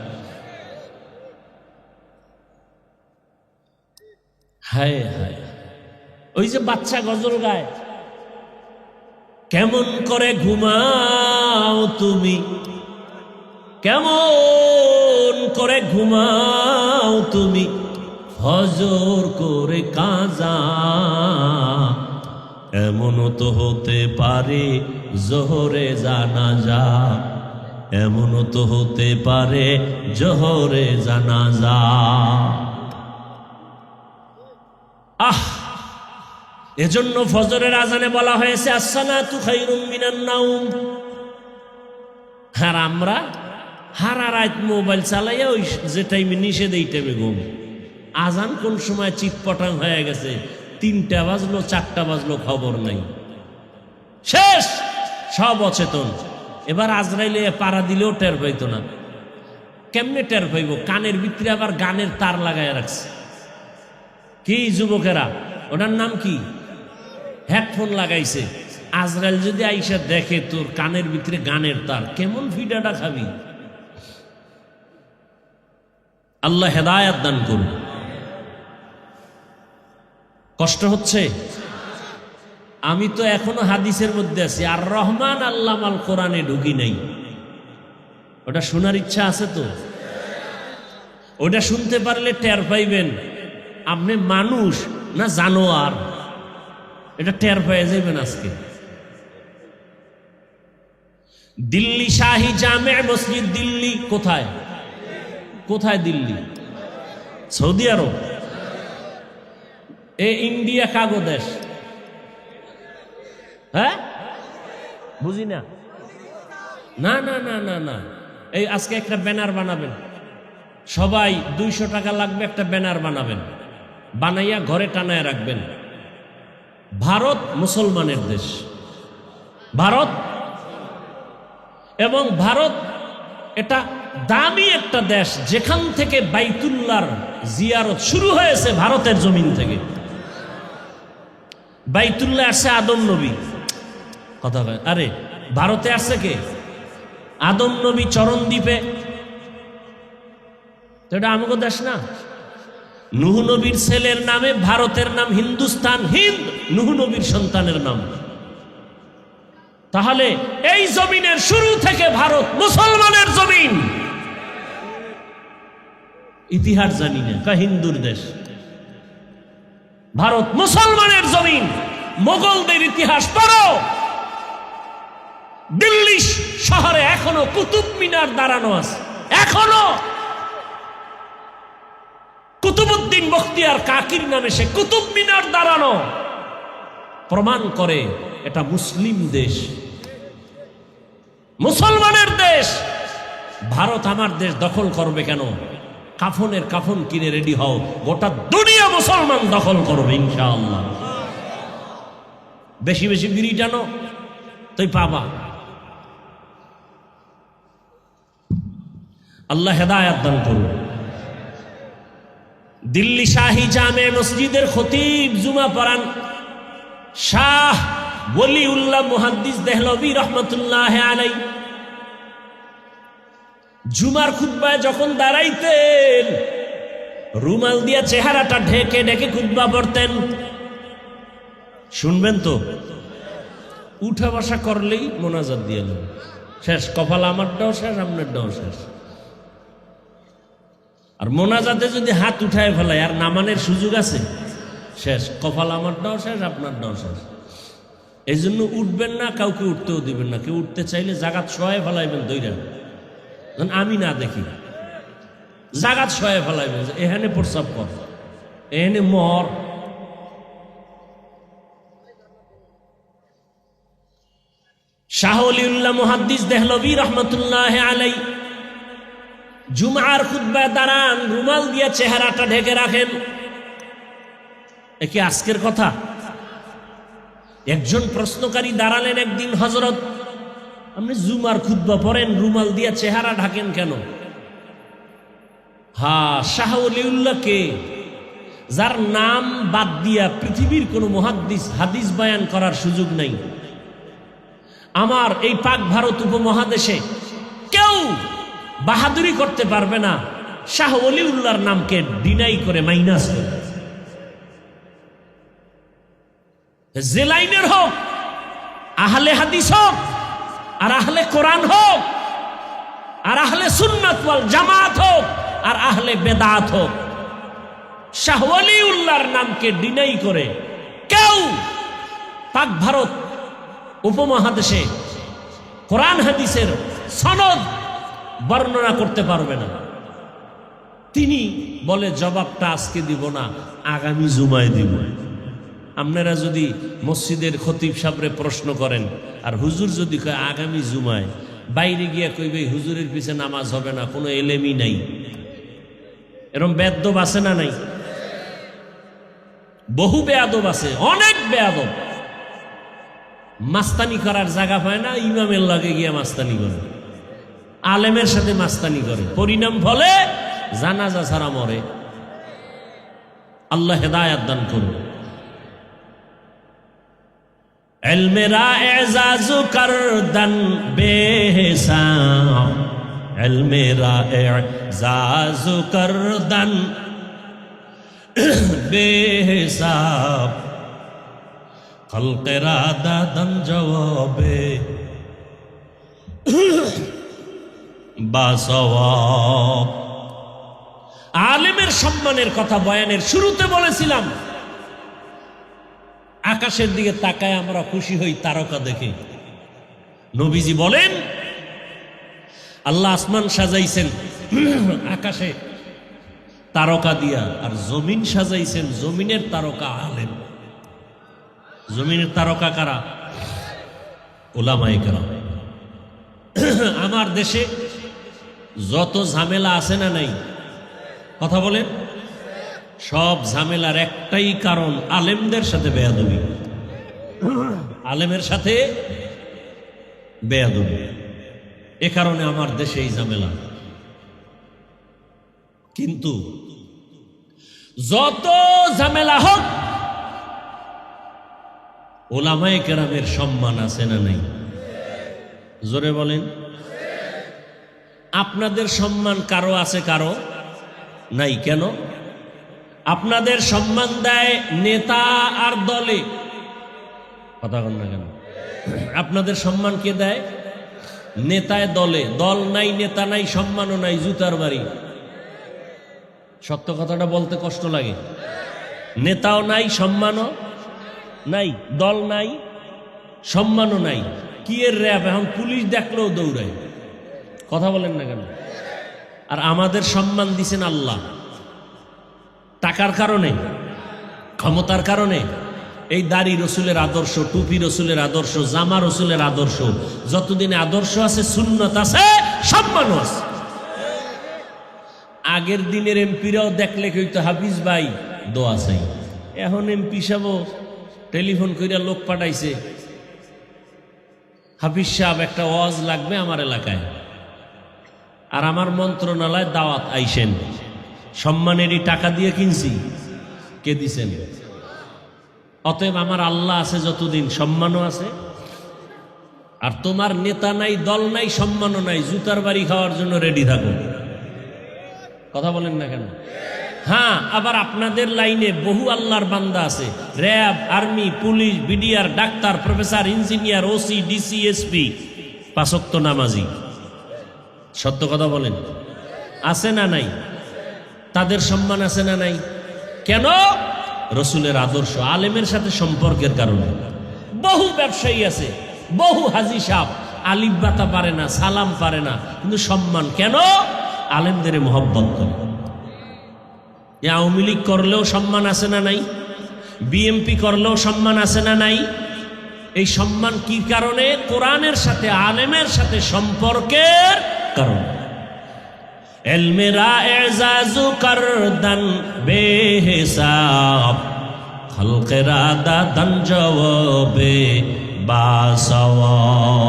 হায় হায়, ওই যে বাচ্চা গজল গায়, কেমন করে ঘুমাও তুমি, কেমন করে ঘুমাও তুমি, হজর করে কাজা, এমনও তো হতে পারে জোহরে জানাজা, এমনও তো হতে পারে জোহরে জানাজা। এজন্য ফজরের আজানে বলা হয়েছে আসসালাতু খায়রুম মিনান নাওম। আর আমরা হারা রাত মোবাইল চালাইয়া ওই যে টাইমে নিষেধ এই টাইমে ঘুম। আজান কোন সময় চিৎপটাং হয়ে গেছে, 3টা বাজলো 4টা বাজলো খবর নাই, শেষ সব অচেতন। এবার আজরাইলে পাড়া দিলেও টের পাইতো না। কেমনে টের পাইব? কানের ভিতরে আবার গানের তার লাগাইয়া রাখছে। কি যুবকেরা, ওটার নাম কি? হেডফোন লাগাইছে। আজরাইল যদি আইসা দেখে তোর কানের ভিতরে গানের তার, কেমন ভিডাটা খাবি? আল্লাহ হেদায়াত দান করুন। কষ্ট হচ্ছে? আমি তো এখনো হাদিসের মধ্যে আছি, আর রহমান আল্লামাল কোরআনে ঢুকি নাই। ওটা শোনার ইচ্ছা আছে তো? ওটা শুনতে পারলে টের পাইবেন আপনি মানুষ না জানোয়ার, এটা টের পেয়ে যাবেন আজকে। দিল্লি শাহী জামে মসজিদ, দিল্লি কোথায়? কোথায় দিল্লি? সৌদি আরব। এ ইন্ডিয়া কাগো দেশ? হ্যাঁ, বুঝি না। না না না না না, এই আজকে একটা ব্যানার বানাবেন সবাই, 200 টাকা লাগবে, একটা ব্যানার বানাবেন, বানাইয়া ঘরে টানায় রাখবেন। ভারত মুসলমানের দেশ, ভারত, এবং ভারত এটা দামি একটা দেশ, যেখান থেকে বাইতুল্লাহর জিয়ারত শুরু হয়েছে ভারতের জমিন থেকে। বাইতুল্লাহ আসছে আদম নবী, কথা হয়, আরে ভারতে আসছে কে? আদম নবী চরণ দ্বীপে, তো এটা আমাকে দেশ না? নূহ নবীর ছেলের নামে ভারতের নাম হিন্দুস্তান, হিন্দ নূহ নবীর সন্তানের নাম। তাহলে এই জমিনের শুরু থেকে ভারত মুসলমানের জমিন। ইতিহাস জানি না, কা হিন্দুর দেশ, ভারত মুসলমানের জমিন। মোগলদের ইতিহাস পড়ো, দিল্লি শহরে এখনো কুতুব মিনার দাঁড়ানো আছে, এখনো কুতুবউদ্দিন বখতিয়ার কাকির নামে সে কুতুব মিনার দাঁড়ানো, প্রমাণ করে এটা মুসলিম দেশ, মুসলমানের দেশ। ভারত আমার দেশ দখল করবে কেন? কাফনের কাফন কিনে রেডি হও, গোটা দুনিয়া মুসলমান দখল করবে ইনশাআল্লাহ। বেশি বেশি বিড়ি টানো, তুই পাবা। আল্লাহ হেদায়াত দান করুন। দিল্লি শাহী জামে মসজিদের খতিব জুমা পড়ান শাহ ওলিউল্লাহ মুহাদ্দিস দেহলভী রহমতুল্লাহ আলাইহি। জুমার খুতবায় যখন দাঁড়াইতেন, রুমাল দিয়া চেহারাটা ঢেকে ঢেকে খুতবা পড়তেন। শুনবেন তো? উঠা বসা করলেই মোনাজাত দিয়ে শেষ, কপাল আমারটাও শেষ, আপনারটাও শেষ। আর মোনাজাতে যদি হাত উঠায় ফেলায় আর নামানের সুযোগ আছে, শেষ, কপাল আমারটাও শেষ, আপনারটাও শেষ। এই জন্য উঠবেন না, কাউকে উঠতেও দিবেন না। কেউ উঠতে চাইলে জাগাত সহায় ফেলাইবেন, দইরা আমি না দেখি, জাগাত সহায় ফেলাইবেন, এখানে প্রস্রাব কর, এখানে মর। শাহ ওলিউল্লাহ মুহাদ্দিস দেহলভী রহমতুল্লাহ আলাইহি জুমার খুতবায় দাঁড়ান, রুমাল দিয়ে চেহারাটা ঢেকে রাখেন। একে আজকের কথা? একজন প্রশ্নকারী দাঁড়ালেন একদিন, হযরত আপনি জুমার খুতবা পড়েন, রুমাল দিয়ে চেহারা ঢাকেন কেন? হ্যাঁ, শাহ ওলিউল্লাহ কে? যার নাম বাদ দিয়া পৃথিবীর কোন মুহাদ্দিস হাদিস বয়ান করার সুযোগ নাই। আমার এই পাক ভারত উপমহাদেশে কেউ বাহাদুরি করতে পারবে না শাহ ওলিউল্লাহর নামকে ডিনাই করে, মাইনাস করে। যে লাইনের হোক, আহলে হাদিস হোক, আর আহলে কোরআন হোক, আর আহলে সুন্নাত ওয়াল জামাত হোক, আর আহলে বেদাত হোক, শাহ ওয়ালিউল্লাহর নামকে ডিনাই করে কেউ পাক ভারত উপমহাদেশে কোরআন হাদিসের সনদ বর্ণনা করতে পারবে না। তিনি বলে জবাবটা আজকে দিব না, আগামী জুমায় দিব। আপনারা যদি মসজিদের খতিব সাহেবরে প্রশ্ন করেন আর হুজুর যদি কয় আগামী জুমায়, বাইরে গিয়া কইবে হুজুরের পিছে নামাজ হবে না, কোনো এলেমই নাই। এরকম বেয়াদব আছে না নাই? বহু বেয়াদব আছে, অনেক বেয়াদব। মাস্তানি করার জায়গা পায় না, ইমামের লাগে গিয়া মাস্তানি করে, আলেমের সাথে মাস্তানি করে, পরিণাম ফলে জানাজা ছাড়া মরে। আল্লাহ হেদায়াত দান করুন। ইলমেরা এজাজু করদন বেহিসাব, ইলমেরা এজাজু করদন বেহিসাব, খলকেরা দাদন জবাবে বাসওয়াব। আলেমের সম্মানের কথা বয়ানের শুরুতে বলেছিলাম। আকাশের দিকে তাকায় আমরা খুশি হই তারকা দেখে। নবীজি বলেন আল্লাহ আসমান সাজাইছেন আকাশে তারকা দিয়া, আর জমিন সাজাইছেন, জমিনের তারকা আলেম। জমিনের তারকা কারা? উলামায়ে কেরাম। আমার দেশে যত ঝামেলা আছে না নাই, কথা বলেন, সব ঝামেলার একটাই কারণ, আলেমদের সাথে বেয়াদবি। আলেমের সাথে বেয়াদবি, এ কারণে আমার দেশে এই ঝামেলা। কিন্তু যত ঝামেলা হোক, উলামায়ে কেরামের সম্মান আছে না নাই? জোরে বলেন। আপনাদের সম্মান কারো আছে, কারো নাই। কেন? আপনাদের সম্মান দেয় নেতা আর দলে। কথা বল না কেন? আপনাদের সম্মান কে দেয়? নেতায় দলে। দল নাই, নেতা নাই, সম্মানও নাই, জুতার বাড়ি। সত্য কথাটা বলতে কষ্ট লাগে। নেতাও নাই, সম্মানও নাই, দল নাই, সম্মানও নাই। কি এর র্যাব? এখন পুলিশ দেখলেও দৌড়ায়। কথা বলেন না কেন? আর আমাদের সম্মান দিছেন আল্লাহ। টাকার কারণে, ক্ষমতার কারণে। এই দাড়ি রসুলের আদর্শ, টুপি রসুলের আদর্শ, জামা রসুলের আদর্শ। যতদিন আদর্শ আছে, সুন্নত আছে, সম্মানও আছে। আগের দিনের এমপিরাও দেখলে কইতো হাফিজ ভাই দোয়া চাই। এখন এমপি সাহেব টেলিফোন কইরা লোক পাঠাইছে, হাফিজ সাহেব একটা ওয়াজ লাগবে আমার এলাকায়, আর আমার মন্ত্রণালয় দাওয়াত আইসেন। সম্মানেরই টাকা দিয়ে কিনছি, কে দিছেন? অতএব আমার আল্লাহ আছে যতদিন, সম্মানও আছে। আর তোমার নেতা নাই, দল নাই, সম্মানও নাই, জুতার বাড়ি খাওয়ার জন্য রেডি থাকো। কথা বলেন না কেন? হ্যাঁ, আবার আপনাদের লাইনে বহু আল্লাহর বান্দা আছে, RAB, army, police, BDR, doctor, professor, engineer, OC, DC, SP, পাঁচ ওয়াক্ত নামাজি। সত্য কথা বলেন, আছে না নাই? তাদের সম্মান আছে না নাই? কেন? রসুলের আদর্শ, আলেমের সাথে সম্পর্কের কারণে। বহু ব্যবসায়ী আছে, বহু হাজি সাহেব আলিফ বাতা পারে না, সালাম পারে না, কিন্তু সম্মান কেন? আলেমদের মহব্বত করে। আওয়ামী লীগ করলেও সম্মান আছে না নাই? বিএমপি করলেও সম্মান আছে না নাই? এই সম্মান কি কারণে? কোরআনের সাথে, আলেমের সাথে সম্পর্কের কারণে। ইলমেরা এজাজু করদন বেহিসাব, খলকেরা দাদন জবাবে বাসওয়াব।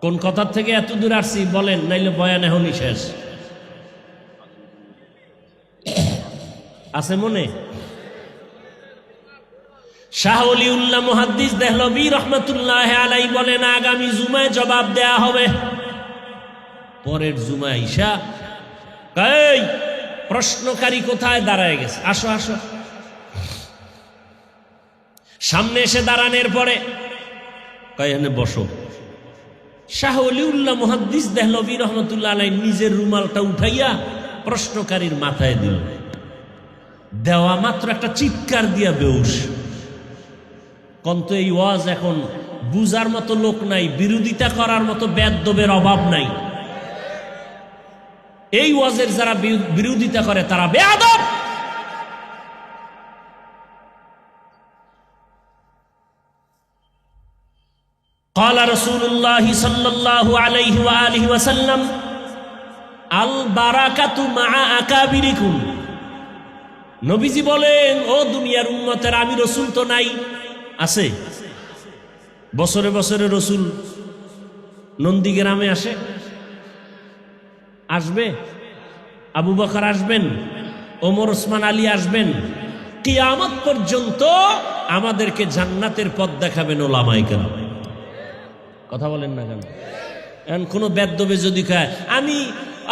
কোন কথার থেকে এত দূর আসছি বলেন, নাইলে বয়ান এখনই শেষ। আছে মনে? শাহ ওলিউল্লাহ মুহাদ্দিস দেহলভী রহমাতুল্লাহ আলাইহি বলেন আগামী জুমায় জবাব দেয়া হবে। পরের জুমায় ঈশা, এই প্রশ্নকারী কোথায় দাঁড়ায় গেছে? আসো আসো। সামনে এসে দাঁড়ানোর পরে কয়খানে বসো। শাহ ওলিউল্লাহ মুহাদ্দিস দেহলভী রহমাতুল্লাহ আলাইহি নিজের রুমালটা উঠাইয়া প্রশ্নকারীর মাথায় দিল। দেওয়া মাত্র একটা চিৎকার দিয়া বেউস। কন্ত এই ওয়াজ এখন বুঝার মতো লোক নাই, বিরোধিতা করার মতো বেয়াদবের অভাব নাই। এই ওয়াজের যারা বিরোধিতা করে তারা বেয়াদব। قال رسول الله صلى الله عليه وآله وسلم البركة مع أكابركم। নবীজি বলেন, ও দুনিয়ার উম্মতের, আমি রসুল তো নাই, আছে বছরে বছরে রসুল নন্দীগ্রামে আসবে, আবু বকর আসবেন, ওমর ওসমান আলী আসবেন, কিয়ামত পর্যন্ত আমাদেরকে জান্নাতের পথ দেখাবেন ওলামায়ে কেরাম। কথা বলেন না কেন? এখন কোনো বেদ্যবে যদি কয় আমি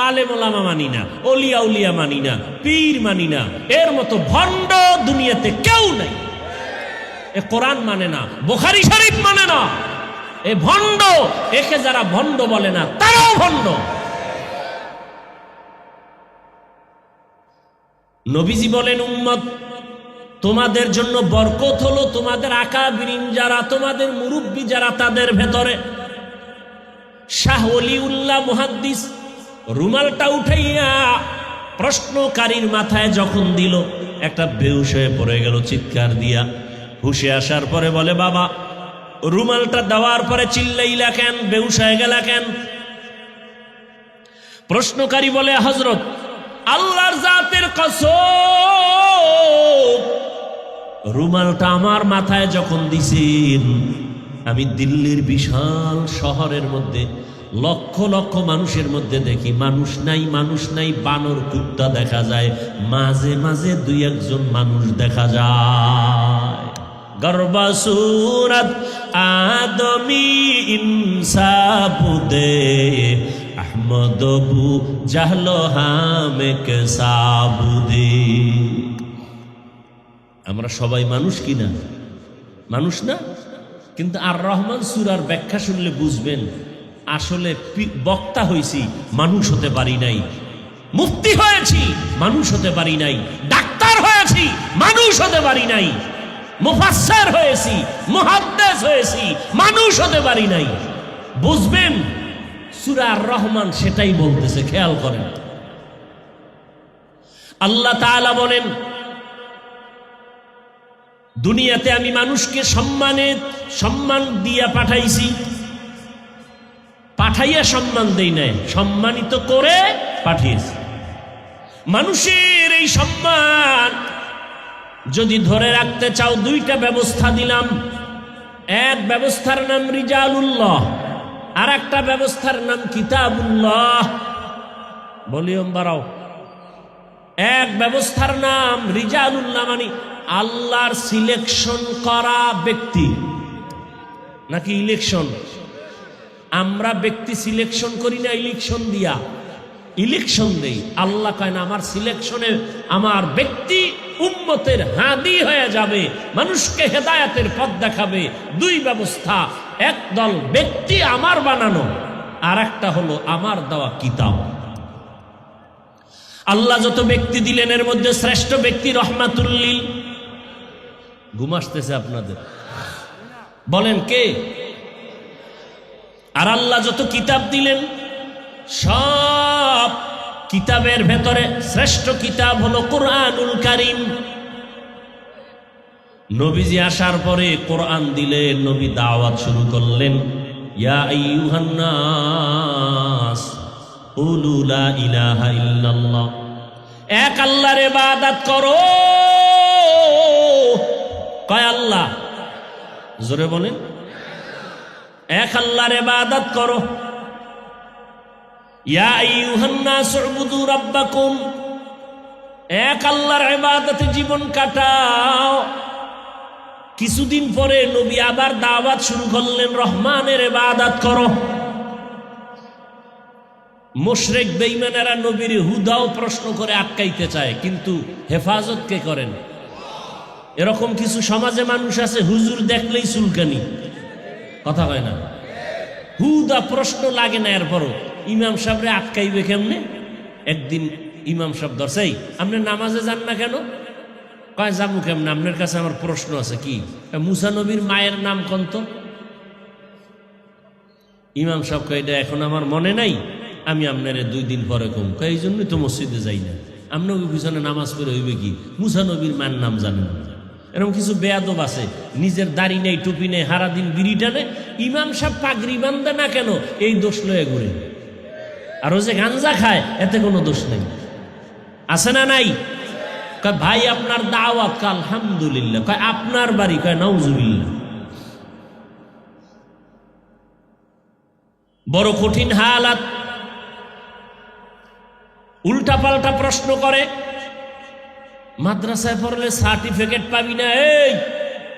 আলেম ওলামা মানি না, অলিয়া উলিয়া মানি না, পীর মানি না, এর মতো ভণ্ড দুনিয়াতে কেউ নাই। এ কোরআন মানে না, বুখারী শরীফ মানে না, এ ভণ্ড। একে যারা ভণ্ড বলে না তারাও ভণ্ড। নবীজি বলেন, উম্মত তোমাদের জন্য বরকত হলো তোমাদের আকাবিরিন যারা, তোমাদের মুরব্বী যারা, তাদের ভেতরে। শাহ ওলিউল্লাহ মুহাদ্দিস রুমালটা উঠাইয়া প্রশ্নকারীর মাথায় যখন দিল, একটা বেহুশ হয়ে পড়ে গেল চিৎকার দিয়া। হুশে আসার পরে বলে, বাবা রুমালটা দেওয়ার পরে চিল্লাইলা কেন, বেহুশ হয়ে গেলা কেন? প্রশ্নকারী বলে, হযরত আল্লাহর জাতের কসম, রুমালটা আমার মাথায় যখন দিছেন, আমি দিল্লির বিশাল শহরের মধ্যে লক্ষ লক্ষ মানুষের মধ্যে দেখি মানুষ নাই, মানুষ নাই, বানর কুত্তা দেখা যায়, মাঝে মাঝে দুই একজন মানুষ দেখা যায়। গর্বা সুরত আদমি ইনসাবুদে আহমদ বু জাহলো হামেক সাবুদে। আমরা সবাই মানুষ কিনা? মানুষ না? কিন্তু আর রহমান সূরার ব্যাখ্যা শুনলে বুঝবেন আসলে বক্তা হইছি, মানুষ হতে পারি নাই। মুফতি হয়েছি, মানুষ হতে পারি নাই। ডাক্তার হয়েছি, মানুষ হতে পারি নাই। মুফাসসির হয়েছি, মুহাদ্দিস হয়েছি, মানুষ হতে পারি নাই। বুঝবেন সূরা আর রহমান সেটাই বলতেছে, খেয়াল করেন। আল্লাহ তাআলা বলেন, দুনিয়াতে আমি মানুষকে সম্মান দিয়া পাঠাইছি, পাঠাইয়া সম্মান দেই নাই, সম্মানিত করে পাঠিয়েছি। মানুষের এই সম্মান যদি ধরে রাখতে চাও, দুইটা ব্যবস্থা দিলাম। এক ব্যবস্থার নাম রিজালুল্লাহ, আর একটা ব্যবস্থার নাম কিতাবুল্লাহ। ভলিউম বাড়াও। এক ব্যবস্থার নাম রিজালুল্লাহ, মানে আল্লাহর সিলেকশন করা ব্যক্তি। নাকি ইলেকশন? আমরা ব্যক্তি সিলেকশন করি না, ইলেকশন দিয়া ইলেকশন দেই। আল্লাহ কয় না, আমার সিলেকশনে আমার ব্যক্তি উম্মতের হাদি হয়ে যাবে, মানুষকে হেদায়েতের পথ দেখাবে। দুই ব্যবস্থা, এক দল ব্যক্তি আমার বানানো, আর একটা হলো আমার দেওয়া কিতাব। আল্লাহ যত ব্যক্তি দিলেন এর মধ্যে শ্রেষ্ঠ ব্যক্তি রহমাতুল লিল। ঘুম আসতেছে আপনাদের? বলেন কে? আর আল্লাহ যত কিতাব দিলেন, সব কিতাবের ভেতরে শ্রেষ্ঠ কিতাব হলো কুরআনুল কারীম। নবীজি আসার পরে কোরআন দিলেন, নবী দাওয়াত শুরু করলেন, ইয়া আইয়ুহান নাস কুলু লা ইলাহা ইল্লাল্লাহ, এক আল্লাহর ইবাদত করো। কয় আল্লাহ? জোরে বলেন। এক আল্লাহর ইবাদত করো। ইয়া আইয়ুহান নাস উবুদু রাব্বাকুম, এক আল্লাহর ইবাদতে জীবন কাটাও। কিছুদিন পরে নবী আবার দাওয়াত শুরু করলেন, রহমানের ইবাদত করো। মুশরিক বেঈমানেরা নবীর হুদাও প্রশ্ন করে আটকাইতে চায়, কিন্তু হেফাজত কে করেন? এরকম কিছু সমাজে মানুষ আছে, হুজুর দেখলেই চুলকানি। কথা হয় না? হুদা প্রশ্ন লাগে না, এরপরও ইমাম সাহেবরে আটকাইবে কেমনে? একদিন ইমাম সাহেব ধরছে, এই আপনি নামাজে যান না কেন? কয় যাবো কেমন, আপনার কাছে আমার প্রশ্ন আছে। কি? মুসা নবীর মায়ের নাম কোন তো? ইমাম সাহেব কয় এটা এখন আমার মনে নাই, আমি আপনারে 2 দিন পরে কম। কয় এই জন্যই তো মসজিদে যাই না। আপনাকে পিছনে নামাজ পড়ে হইবে কি? মুসা নবীর মায়ের নাম জানেন না। এরকম কিছু বেয়াদব আছে, নিজের দাড়ি নেই, টুপি নেই, সারাদিন বিড়ি টানে। ইমাম সাহেব পাগড়ি বান্ধে না কেন, এই দোষ লয়ে ঘুরে। আর ও যে গাঞ্জা খায়, এতে কোনো দোষ নেই। আছে না নাই? কয় ভাই আপনার দাওয়াত। কয় আলহামদুলিল্লাহ। কয় আপনার বাড়ি? কয় নাউজুবিল্লাহ। বড় কঠিন হালাত। উল্টা পাল্টা প্রশ্ন করে। মাদ্রাসায় পড়লে সার্টিফিকেট পাবি না। এই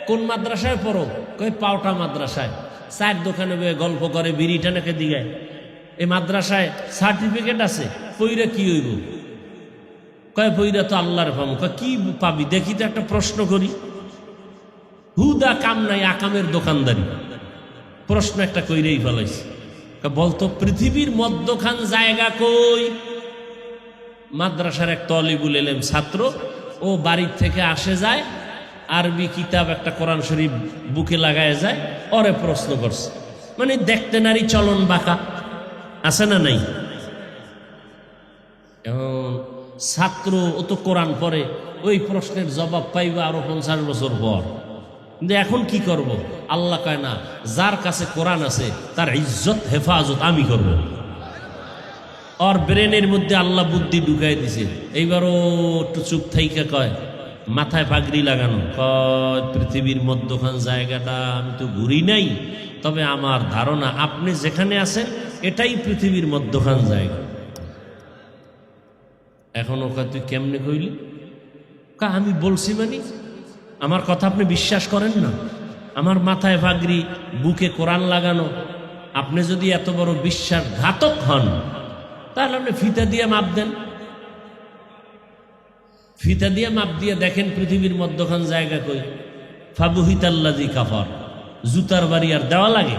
কোন মাদ্রাসায় পড়ো? কয় পাওটা মাদ্রাসায়। 4 দোকানে বয়ে গল্প করে, বিড়ি টানাকে দিগায়। এই মাদ্রাসায় সার্টিফিকেট আছে, পইরা কি হইব? কয় পইরা তো আল্লাহর পাবো। কয় কি পাবি দেখি তো, একটা প্রশ্ন করি। হুদা কাম নাই, আকামের দোকানদারি। প্রশ্ন একটা কইরেই ফেলাইছে। বলতো পৃথিবীর মধ্যখান জায়গা কই? মাদ্রাসার এক তলিবুল এলেম ছাত্র, ও বাড়ির থেকে আসে যায়, আরবি কিতাব একটা কোরআন শরীফ বুকে লাগায় যায়, ওরে প্রশ্ন করছে। মানে দেখতে নারী, চলন বাঁকা। আছে না নাই? ছাত্র ও তো কোরআন পড়ে, ওই প্রশ্নের জবাব পাইবে আরো 50 বছর পর। কিন্তু এখন কি করব? আল্লাহ কয় না, যার কাছে কোরআন আছে তার ইজ্জত হেফাজত আমি করব। ওর ব্রেনের মধ্যে আল্লাহ বুদ্ধি ঢুকাই দিছে। এইবারও একটু চুপ থাইকা কয়, মাথায় পাগড়ি লাগানো। কয় পৃথিবীর মধ্যখান জায়গাটা আমি তো ঘুরি নাই, তবে আমার ধারণা আপনি যেখানে আছেন এটাই পৃথিবীর মধ্যখান জায়গা। এখন ওকে তুই কেমনে কইলি? আমি বলছি মানে আমার কথা আপনি বিশ্বাস করেন না? আমার মাথায় পাগড়ি, বুকে কোরআন লাগানো। আপনি যদি এত বড় বিশ্বাসঘাতক হন, তাহলে আপনি ফিতা দিয়ে মাপ দেন। ফিতা দিয়ে মাপ দিয়ে দেখেন পৃথিবীর মধ্যখান জায়গা কই। ফাবুহিতাল্লাযী কাফার। জুতার বাড়ি আর দেওয়া লাগে?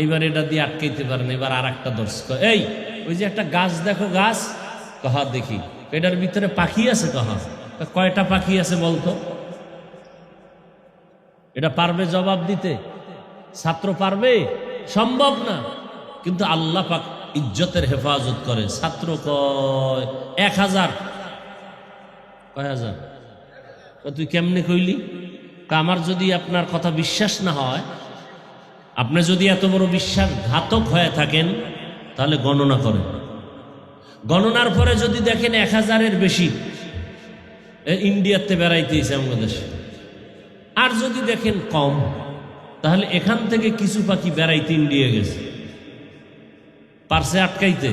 এইবার এটা দিয়ে আটকাইতে পারেন। এবার আর একটা দর্শক, এই ওই যে একটা গাছ দেখো, গাছ। কহা দেখি। এটার ভিতরে পাখি আছে? কহা। কয়টা পাখি আছে বলতো? এটা পারবে জবাব দিতে? ছাত্র পারবে? সম্ভব না। কিন্তু আল্লাহ পাক ইজ্জতের হেফাজত করে। ছাত্র কয় 1000। কয় হাজার? তুই কেমনে কইলি? আমার যদি আপনার কথা বিশ্বাস না হয়, আপনি যদি এত বড় বিশ্বাসঘাতক হয়ে থাকেন, তাহলে গণনা করেন। গণনার পরে যদি দেখেন 1000-এর বেশি, ইন্ডিয়াতে বেড়াইতেছে আমাদের দেশে। আর যদি দেখেন কম, তাহলে এখান থেকে কিছু পাখি বেড়াইতে ইন্ডিয়া গেছে। পারছে আটকাইতে?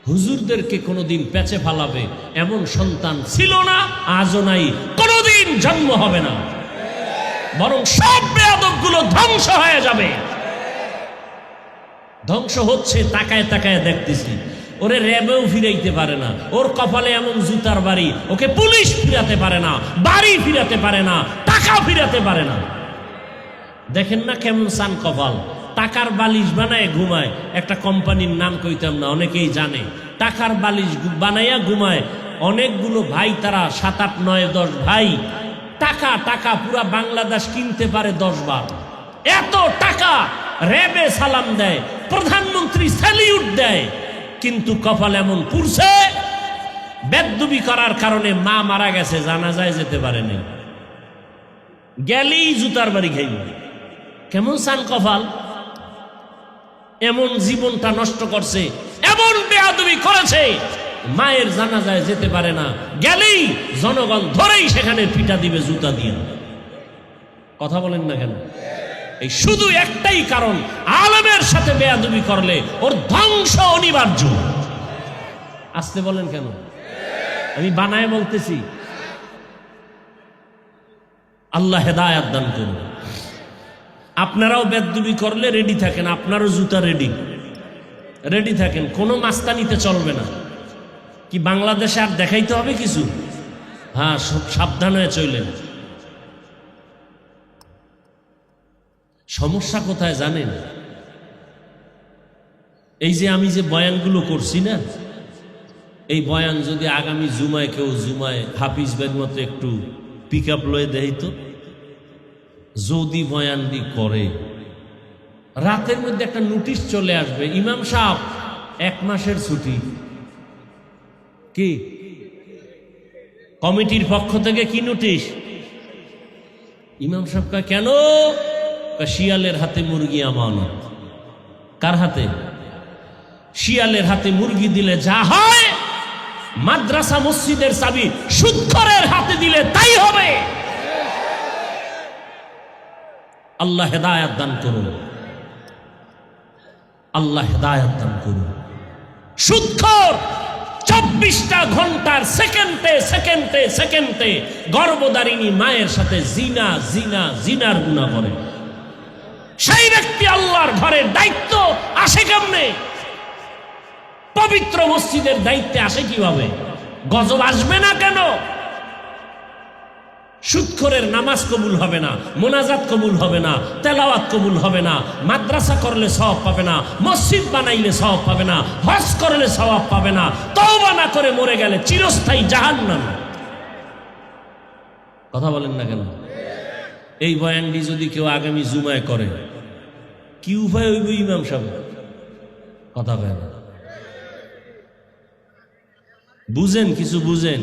হুজুরদেরকে কোনোদিন পেঁচে ফালাবে এমন সন্তান ছিল না, আজও নাই, কোনোদিন জন্ম হবে না। বরং সব বেয়াদবগুলো ধ্বংস হয়ে যাবে। ধ্বংস হচ্ছে, তাকায় তাকায় দেখতেছি। ওরে র্যাবেও ফিরাইতে পারে না, ওর কপালে এমন জুতার বাড়ি, ওকে পুলিশ ফিরাতে পারে না, বাড়ি ফিরাতে পারে না, টাকা ফিরাতে পারে না। দেখেন না কেমন সান কপাল। টাকার বালিশ বানায় ঘুমায়। একটা কোম্পানির নাম কইতাম না, অনেকেই জানে। টাকার বালিশ বানাইয়া ঘুমায় অনেকগুলো ভাই, তারা 7, 8, 9, 10 ভাই। টাকা টাকা পুরা বাংলাদেশ কিনতে পারে 10 বার। এত টাকা র্যাবে সালাম দেয়, প্রধানমন্ত্রী স্যালিউট দেয়, কিন্তু কপাল এমন পুরছে, বেদবি করার কারণে মা মারা গেছে, জানাজায় যেতে পারেনি, গেলেই জুতার বাড়ি খাইব। কেমন সান কপাল! এমন জীবনটা নষ্ট করছে, এমন বেয়াদবি করেছে, মায়ের জানাজায় যেতে পারে না, গেলেই জনগণ ধরেই সেখানে পিটা দিবে জুতা দিয়ে। কথা বলেন না কেন? এই শুধু একটাই কারণ, আলেমের সাথে বেয়াদবি করলে ওর ধ্বংস অনিবার্য। আসতে বলেন কেন? আমি বানায় বলতেছি। আল্লাহ হেদায়েত দান করুন। আপনারাও বেয়াদবি করলে রেডি থাকেন, আপনারও জুতা রেডি থাকেন। কোনো মাস্তানিতে চলবে না। কি বাংলাদেশে আর দেখাইতে হবে কিছু? হ্যাঁ, সাবধান হয়ে চললেন। সমস্যা কোথায় জানেন? এই যে আমি যে বয়ানগুলো করছি না, এই বয়ান যদি আগামী জুমায় কেউ জুমায় হাফিজ ভাইয়ের মতো একটু পিক আপ লয়ে দেয় তো, যদি বয়ানটি করে রাতের মধ্যে একটা নোটিশ চলে আসবে, ইমাম সাহেব 1 মাসের ছুটি। কি কমিটির পক্ষ থেকে কি নোটিশ? ইমাম সাহেব কয় কেন? শিয়ালের হাতে মুরগি আমানত। কার হাতে? শিয়ালের হাতে মুরগি দিলে যা হয়, মাদ্রাসা মসজিদের চাবি সুদখোরের হাতে দিলে তাই হবে। আল্লাহ হেদায়েত দান করুন, আল্লাহ হেদায়েত দান করুন। সুদখোর 24টা ঘন্টার সেকেন্ডে সেকেন্ডে সেকেন্ডে গর্ভধারিণী মায়ের সাথে জিনা জিনা জিনার গুনাহ করে। সেই ব্যক্তি আল্লাহর ঘরের দায়িত্ব আসে কেমনে? পবিত্র মসজিদের দায়িত্বে আসে কিভাবে? গজব আসবে না কেন? সুদখোরের নামাজ কবুল হবে না, মোনাজাত কবুল হবে না, তেলাওয়াত কবুল হবে না, মাদ্রাসা করলে সওয়াব পাবে না, মসজিদ বানাইলে সওয়াব পাবে না, হজ করলে সওয়াব পাবে না, তওবা না করে মরে গেলে চিরস্থায়ী জাহান্নাম। কথা বলেন না কেন? এই বয়ানটি যদি কেউ আগামী জুমায় করে, কি উপায় হইব ইমাম সাহেব? কথা বলেন, বুঝেন, কিছু বুঝেন।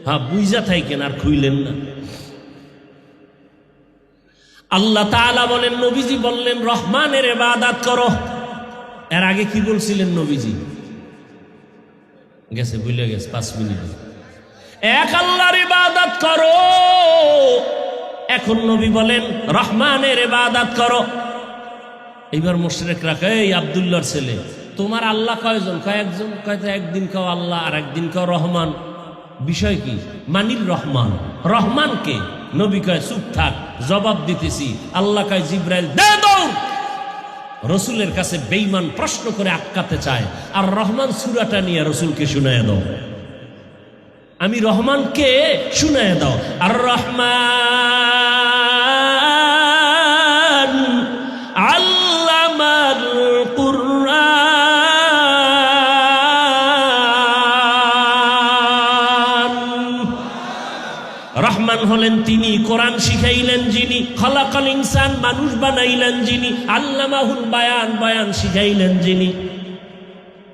হ্যাঁ, বুঝা থাকেন আর খুইলেন না। আল্লাহ তাআলা বলেন, নবীজি বললেন রহমানের ইবাদত করো। এর আগে কি বলছিলেন নবীজি? গেছে, ভুলে গেছে 5 মিনিট। এক আল্লাহর ইবাদত করো। এখন নবী বলেন রহমানের ইবাদত করো। এইবার মুশরিকরা কয়, এই আব্দুল্লাহর ছেলে, তোমার আল্লাহ কয়জন? কয় একজন। কয় তো একদিন কেউ আল্লাহ আর একদিন কেউ রহমান। বিষয় কি? মানিল রহমান। রহমান কে? নবী কয় চুপ থাক, জবাব দিতেছি। আল্লাহ কয় জিব্রাইল দে দাও। রসুলের কাছে বেঈমান প্রশ্ন করে আটকাতে চায়, আর রহমান সূরাটা নিয়ে রসুলকে শুনায় দাও। আমি রহমানকে শুনায় দাও। আর রহমান আল্লামাল কুরআন। রহমান হলেন তিনি, কোরআন শিখাইলেন যিনি, খলাকাল ইনসান মানুষ বানাইলেন যিনি, আল্লামাহুল বায়ান বয়ান শিখাইলেন যিনি।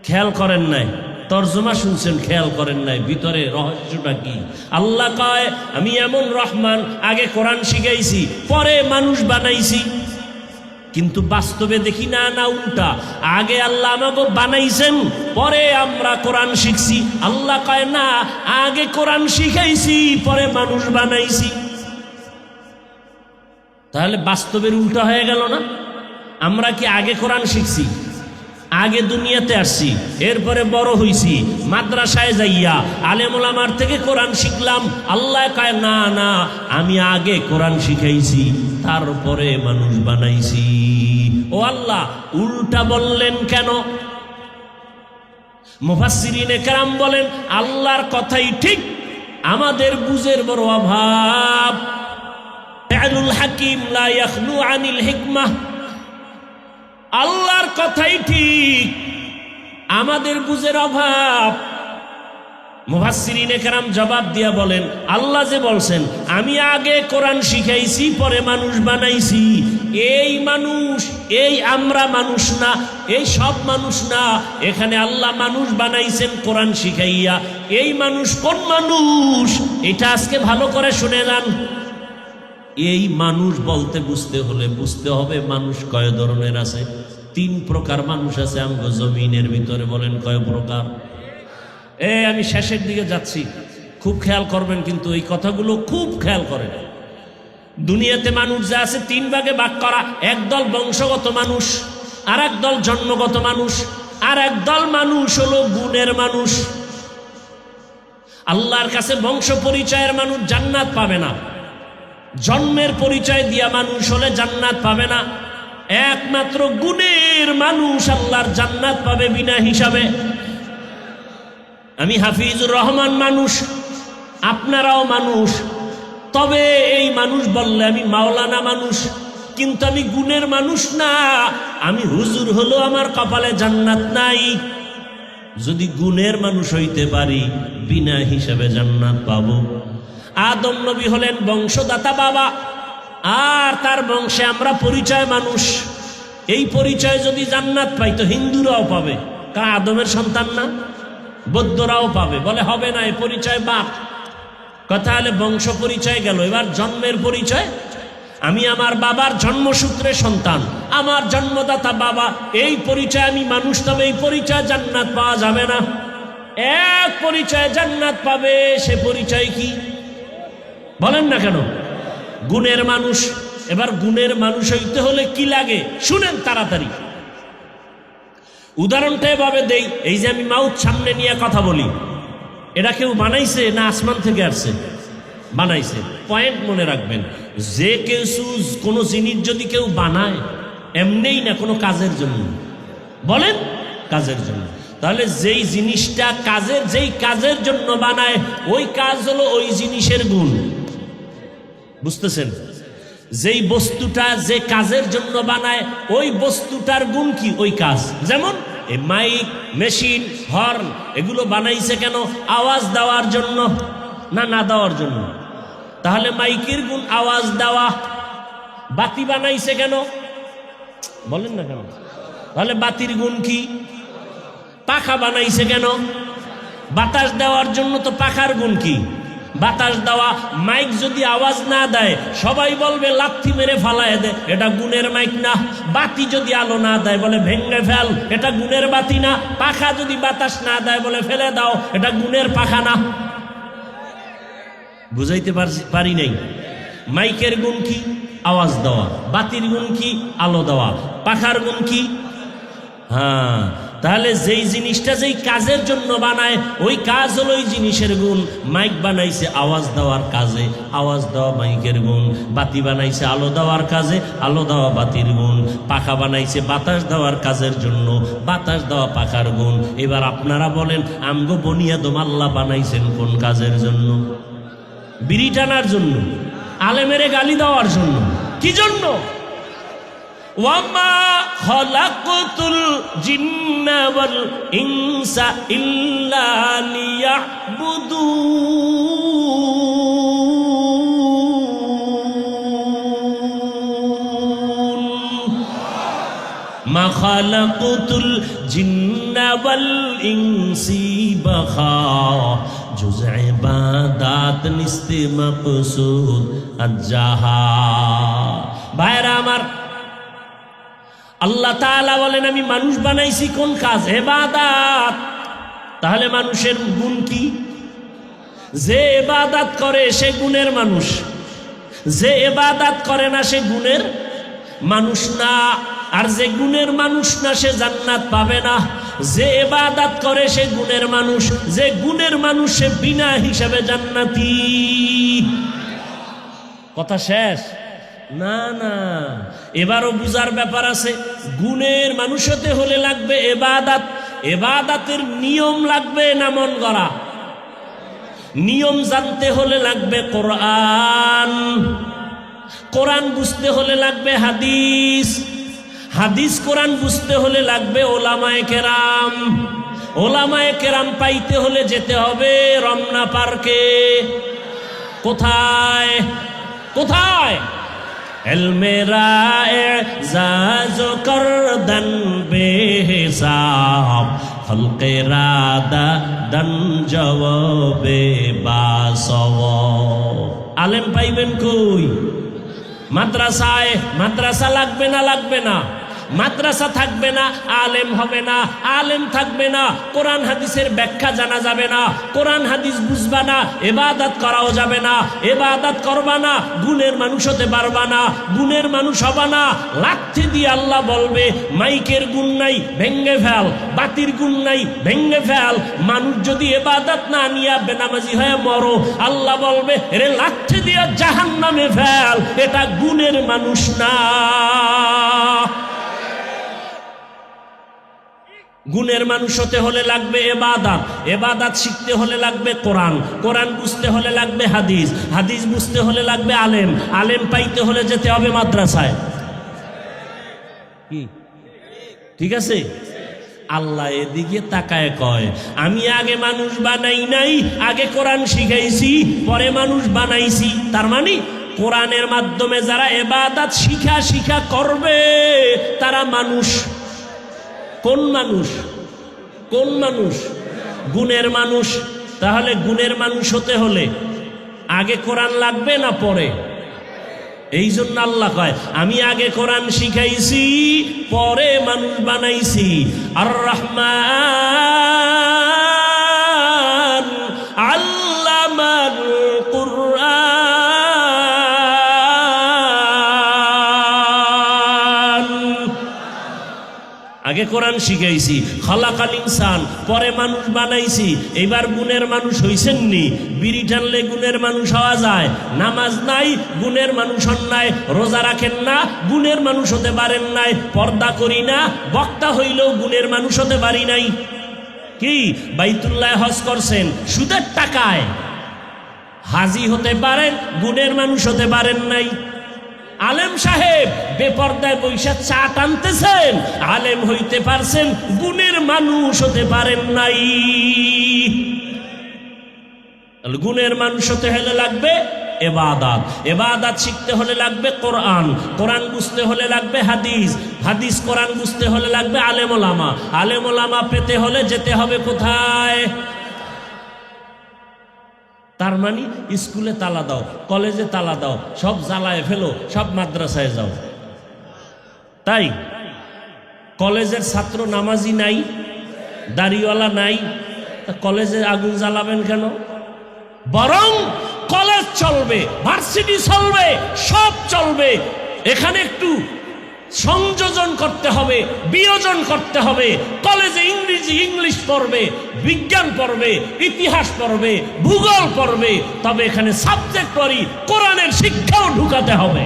খেয়াল করেন নাই? তর্জমা শুনছেন, খেয়াল করেন নাই ভিতরে রহস্যটা কি? আল্লাহ কয় আমি এমন রহমান, আগে কোরআন শিখাইছি, পরে মানুষ বানাইছি। কিন্তু বাস্তবে দেখি না, না উল্টা। আগে আল্লাহ আমাকে বানাইছেন, পরে আমরা কোরআন শিখছি। আল্লাহ কয় না, আগে কোরআন শিখাইছি, পরে মানুষ বানাইছি। তাহলে বাস্তবের উল্টা হয়ে গেল না? আমরা কি আগে কোরআন শিখছি, আগে দুনিয়াতে আসছি, এরপরে বড় হইছি, মাদ্রাসায় যাইয়া আলেম ওলামার থেকে কোরআন শিখলাম? আল্লাহ কয় না না, আমি আগে কোরআন শিখাইছি, তারপরে মানুষ বানাইছি। ও আল্লাহ, উল্টা বললেন কেন? মুফাসসিরিনে কেরাম বলেন আল্লাহর কথাই ঠিক, আমাদের বুঝের বড় অভাব। ফা'লুল হাকিম লা ইয়াখলু আনিল হিকমাহ। আল্লাহর কথাই ঠিক, আমাদের বুঝের অভাব। মুফাসসিরিনে কেরাম জবাব দিয়া বলেন, আল্লাহ যে বলছেন আমি আগে কোরআন শিখাইছি, পরে মানুষ বানাইছি, এই মানুষ, এই আমরা মানুষ না, এই সব মানুষ না। এখানে আল্লাহ মানুষ বানাইছেন কোরআন শিখাইয়া। এই মানুষ কোন মানুষ? এটা আজকে ভালো করে শুনে যান। এই মানুষ বলতে বুঝতে হলে বুঝতে হবে মানুষ কয় ধরনের আছে। 3 প্রকার মানুষ আছে আমগো জমিনের ভিতরে। বলেন কয় প্রকার? আমি শেষের দিকে যাচ্ছি, খুব খেয়াল করবেন, কিন্তু এই কথাগুলো খুব খেয়াল করেন। দুনিয়াতে মানুষ যা আছে 3 ভাগে ভাগ করা। একদল বংশগত মানুষ, আর একদল জন্মগত মানুষ, আর একদল মানুষ হলো গুণের মানুষ। আল্লাহর কাছে বংশ পরিচয়ের মানুষ জান্নাত পাবে না, জন্মের পরিচয় দিয়া মানুষ হলে জান্নাত পাবে না। একমাত্র গুণের মানুষ আল্লাহর জান্নাত পাবে বিনা হিসাবে। আমি হাফিজুর রহমান মানুষ, আপনারাও মানুষ, তবে এই মানুষ বললে আমি মাওলানা মানুষ, কিন্তু আমি গুণের মানুষ না। আমি হুজুর হলো আমার কপালে জান্নাত নাই। যদি গুণের মানুষ হইতে পারি বিনা হিসাবে জান্নাত পাবো। আদম নবী হলেন বংশদাতা বাবা, আর তার বংশে আমরা পরিচয় মানুষ। এই পরিচয় যদি জান্নাত পাই তো হিন্দুরাও পাবে, কারণ আদমের সন্তান না। বৌদ্ধরাও পাবে, বলে হবে না, এই পরিচয় বাপ। কথা হলে বংশ পরিচয় গেল, এবার জন্মের পরিচয়। আমি আমার বাবার জন্মসূত্রে সন্তান, আমার জন্মদাতা বাবা, এই পরিচয় আমি মানুষ, তবে এই পরিচয় জান্নাত পাওয়া যাবে না। এক পরিচয় জান্নাত পাবে, সে পরিচয় কি বলেন না কেন? গুণের মানুষ। এবার গুণের মানুষ হইতে হলে কি লাগে শুনেন তাড়াতাড়ি। উদাহরণটা এভাবে দেই, এই যে আমি মাউথ সামনে নিয়ে কথা বলি, এটা কেউ বানাইছে না আসমান থেকে আসছে? বানাইছে। পয়েন্ট মনে রাখবেন, যে কেউ কোনো জিনিস যদি কেউ বানায় এমনিই না, কোনো কাজের জন্য, বলেন কাজের জন্য, তাহলে যেই জিনিসটা যেই কাজের জন্য বানায় ওই কাজ হলো ওই জিনিসের গুণ। বুঝতেছেন? যেই বস্তুটা যে কাজের জন্য বানায় ওই বস্তুটার গুণ কি? ওই কাজ। যেমন এই মাইক, মেশিন, হর্ন, এগুলো বানাইছে কেন? আওয়াজ দেওয়ার জন্য না না দেওয়ার জন্য? তাহলে মাইকের গুণ আওয়াজ দেওয়া। বাতি বানাইছে কেন? বলেন না কেন? তাহলে বাতির গুণ কি? পাখা বানাইছে কেন? বাতাস দেওয়ার জন্য। তো পাখার গুণ কি? বাতাস দেওয়া। মাইক যদি আওয়াজ না দেয় সবাই বলবে লাথি মেরে ফালায় দে, এটা গুণের মাইক না। বাতি যদি আলো না দেয় বলে ভেঙে ফেল, এটা গুণের বাতি না। পাখা যদি বাতাস না দেয় বলে ফেলে দাও, এটা গুণের পাখা না। বুঝাইতে পারি নাই? মাইকের গুণ কি? আওয়াজ দেওয়া। বাতির গুণ কি? আলো দেওয়া। পাখার গুণ কি? হ্যাঁ, তাহলে যেই জিনিসটা যেই কাজের জন্য বানায় ওই কাজ হলো ওই জিনিসের গুণ। মাইক বানাইছে আওয়াজ দেওয়ার কাজে, আওয়াজ দেওয়া মাইকের গুণ। বাতি বানাইছে আলো দেওয়ার কাজে, আলো দেওয়া বাতির গুণ। পাখা বানাইছে বাতাস দেওয়ার কাজের জন্য, বাতাস দেওয়া পাখার গুণ। এবার আপনারা বলেন, আমগো বনিয়াদম আল্লাহ বানাইছেন কোন কাজের জন্য? বিড়ি টানার জন্য? আলেমেরে গালি দেওয়ার জন্য? কি জন্য? ওয়ামা খালাকতুল জিন্না ওয়াল ইনসা ইল্লা লিয়াবুদুন। মা খালাকতুল জিন্না ওয়াল ইনসি বাখা জুজ ইবাদাত নিস্তে মাকসুদ আজ্জাহা। ভাইরা আমার, আল্লাহ তাআলা বলেন আমি মানুষ বানাইছি কোন কাজ? ইবাদত। তাহলে মানুষের গুণ কি? যে ইবাদত করে সে গুণের মানুষ, যে ইবাদত করে না সে গুণের মানুষ না। আর যে গুণের মানুষ না সে জান্নাত পাবে না। যে ইবাদত করে সে গুণের মানুষ, যে গুণের মানুষ সে বিনা হিসাবে জান্নাতি। কথা শেষ? না না, এবারও বুঝার ব্যাপার আছে। গুণের মানুষ হতে হলে লাগবে ইবাদত। ইবাদতের নিয়ম লাগবে না মন গড়া। নিয়ম জানতে হলে লাগবে কোরআন, কোরআন বুঝতে হলে লাগবে হাদিস, হাদিস কোরআন বুঝতে হলে লাগবে ওলামায়ে কেরাম, ওলামায়ে কেরাম পাইতে হলে যেতে হবে রমনা পার্কে। কোথায়? কোথায়? ইলমে রা'জাজ করদন বেহিসাব, খলকে রাদা দন জওয়াবে বাসওয়াব। আলেম পাইবেন কই? মাদ্রাসায়। মাদ্রাসা লাগবে না? লাগবে না। মাদ্রাসা থাকবে না, আলেম হবে না। আলেম থাকবে না, কোরআন হাদিসের ব্যাখ্যা জানা যাবে না। কোরআন হাদিস বুঝবা না, ইবাদত করাও যাবে না। ইবাদত করবা না, গুণের মানুষ হতে পারবা না। গুণের মানুষ হবা না, লাথি দিয়ে আল্লাহ বলবে মাইকের গুণ নাই ভেঙ্গে ফেল, বাতির গুণ নাই ভেঙ্গে ফেল। মানুষ যদি ইবাদত না নিয়া বেনামাজি হয়ে মরো, আল্লাহ বলবে রে লাথি দিয়ে জাহান্নামে ফেল, এটা গুণের মানুষ না। গুণের মানুষ হতে হলে লাগবে ইবাদত, ইবাদত শিখতে হলে লাগবে কোরআন, কোরআন বুঝতে হলে লাগবে হাদিস, হাদিস বুঝতে হলে লাগবে আলেম, আলেম পাইতে হলে যেতে হবে মাদ্রাসায়। কি ঠিক আছে? আল্লাহ এদিকে তাকায় কয়, আমি আগে মানুষ বানাই নাই, আগে কোরআন শিখাইছি, পরে মানুষ বানাইছি। তার মানে কোরআনের মাধ্যমে যারা ইবাদত শিখা করবে তারা মানুষ। কোন মানুষ? কোন মানুষ? গুণের মানুষ। তাহলে গুণের মানুষ হতে হলে আগে কোরআন লাগবে না পরে? এই জন্য আল্লাহ কয়, আমি আগে কোরআন শিখাইছি, পরে মানুষ বানাইছি। আর রহমান আল্লামাল কুরআন, আগে কোরআন শিখাইছি, খালাকাল ইনসান, পরে মানুষ বানাইছি। এইবার গুণের মানুষ হইছেন নি? বিড়ি টানলে গুণের মানুষ হওয়া যায়? নামাজ নাই, গুণের মানুষ হন নাই। রোজা রাখেন না, গুণের মানুষ হতে পারেন নাই। পর্দা করি না, বক্তা হইলেও গুণের মানুষ হতে পারি নাই। কি বাইতুল্লাহ হজ করছেন সুদের টাকায়, হাজি হতে পারেন, গুণের মানুষ হতে পারেন নাই। আলেম সাহেব বেপর্দায় বৈশা চা টানতেছেন, আলেম হইতে পারছেন, গুণের মানুষ হতে পারেন নাই। গুণের মানুষ হতে হলে লাগবে ইবাদত, ইবাদত শিখতে হলে লাগবে কোরআন, কোরআন বুঝতে হলে লাগবে হাদিস, হাদিস কোরআন বুঝতে হলে লাগবে আলেম ওলামা, আলেম ওলামা পেতে হলে যেতে হবে কোথায়? তার মানে স্কুলে তালা দাও, কলেজে তালা দাও, সব জ্বালায় ফেলো, সব মাদ্রাসায় যাও। তাই কলেজের ছাত্র নামাজি নাই, দাড়িওয়ালা নাই, তা কলেজে আগুন জ্বালাবেন কেন? বরং কলেজ চলবে, ভার্সিটি চলবে, সব চলবে, এখানে একটু সংযোজন করতে হবে, বিয়োজন করতে হবে। কলেজে ইংলিশ পড়বে, বিজ্ঞান পড়বে, ইতিহাস পড়বে, ভূগোল পড়বে, তবে এখানে সাবজেক্ট ওয়ারি কোরআনের শিক্ষাও ঢুকাতে হবে।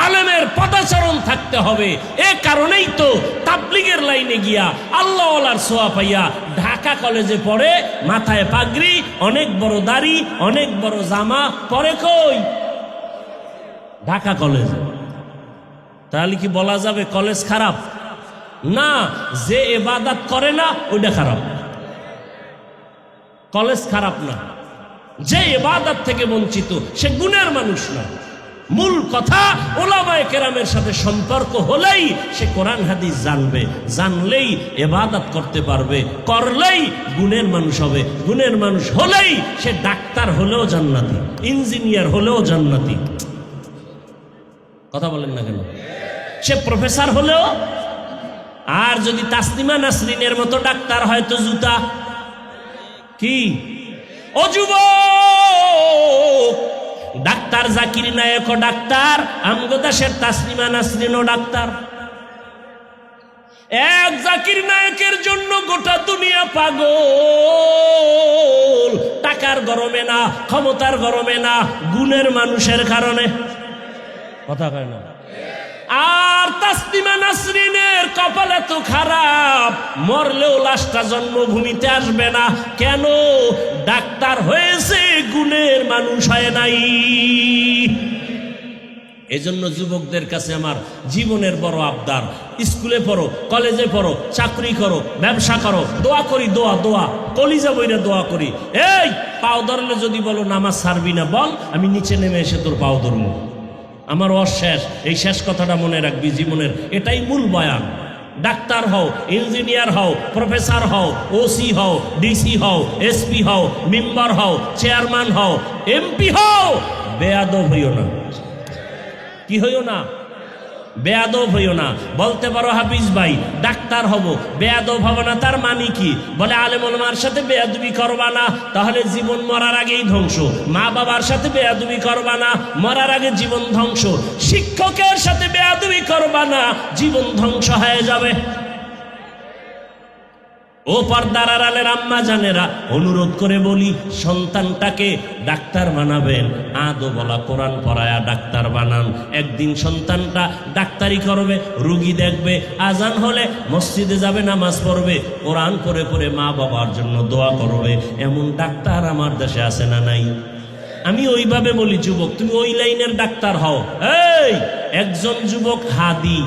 আলেমের পদাচরণ থাকতে হবে। এ কারণেই তো তাবলীগের লাইনে গিয়া আল্লাহওয়ালার সোয়া পাইয়া ঢাকা কলেজে পড়ে, মাথায় পাগড়ি, অনেক বড় দাড়ি, অনেক বড় জামা পরে। কই? ঢাকা কলেজে। তাহলে কি বলা যাবে কলেজ খারাপ? না, যে ইবাদত করে না ওইটা খারাপ। কলেজ খারাপ না, যে ইবাদত থেকে বঞ্চিত সে গুণের মানুষ না। মূল কথা ওলামায়ে কেরামের সাথে সম্পর্ক হলেই সে কোরআন হাদিস জানবে, জানলেই ইবাদত করতে পারবে, করলেই গুণের মানুষ হবে। গুণের মানুষ হলেই সে ডাক্তার হলেও জান্নাতি, ইঞ্জিনিয়ার হলেও জান্নাতি। কথা বলেন না কেন? সে প্রফেসর হলেও। আর যদি তাসলিমা নাসরিনের মতো ডাক্তার হয় তো জুতা। কি ও যুবক, ডাক্তার জাকির নায়েকও ডাক্তার, আমগো দেশের তাসলিমা নাসরিনও ডাক্তার। এক জাকির নায়েকের জন্য গোটা দুনিয়া পাগল, টাকার গরমে না, ক্ষমতার গরমে না, গুণের মানুষের কারণে। কথা কয় না? আর তাসলিমা নাসরিনের কপাল এত খারাপ, মরলেও লাশটা জন্মভূমিতে আসবে না। কেন? ডাক্তার হয়েছে, গুণের মানুষ হয় নাই। এজন্য যুবকদের কাছে আমার জীবনের বড় আবদার, স্কুলে পড়ো, কলেজে পড়ো, চাকরি করো, ব্যবসা করো, দোয়া করি, দোয়া দোয়া কলিজা বইরা দোয়া করি। এই পাও ধরলে যদি বলো নামাজ ছাড়বি না, বল আমি নিচে নেমে এসে তোর পাও ধরবো। আমার অশেষ, এই শেষ কথাটা মনে রাখবি জীবনের, এটাই মূল বয়ান। ডাক্তার হও, ইঞ্জিনিয়ার হও, প্রফেসর হও, ওসি হও, ডিসি হও, এসপি হও, মেম্বার হও, চেয়ারম্যান হও, এমপি হও, বেয়াদব হইও না। কি হইও না? বেয়াদব হইও না। বলতে পারো হাফিজ ভাই ডাক্তার হব, বেয়াদব হব না, তার মানে কি? বলে আলেম ওলামার সাথে বেয়াদবি করবা না, তাহলে জীবন মরার আগেই ধ্বংস। মা বাবার সাথে বেয়াদবি করবা না, মরার আগে জীবন ধ্বংস। শিক্ষকের সাথে বেয়াদবি করবা না, জীবন ধ্বংস হয়ে যাবে। ও পর্দার আড়ালের আম্মা জানেরা, অনুরোধ করে বলি, সন্তানটাকে ডাক্তার বানাবেন, আদো বলা কোরআন পড়ায়া ডাক্তার বানান। একদিন সন্তানটা ডাক্তারি করবে, রুগী দেখবে, আজান হলে মসজিদে যাবে, নামাজ পড়বে, কোরআন পড়ে পড়ে মা বাবার জন্য দোয়া করবে। এমন ডাক্তার আমার দেশে আছে না নাই? আমি ওইভাবে বলি, যুবক তুমি ওই লাইনের ডাক্তার হও। এই একজন যুবক হাদি,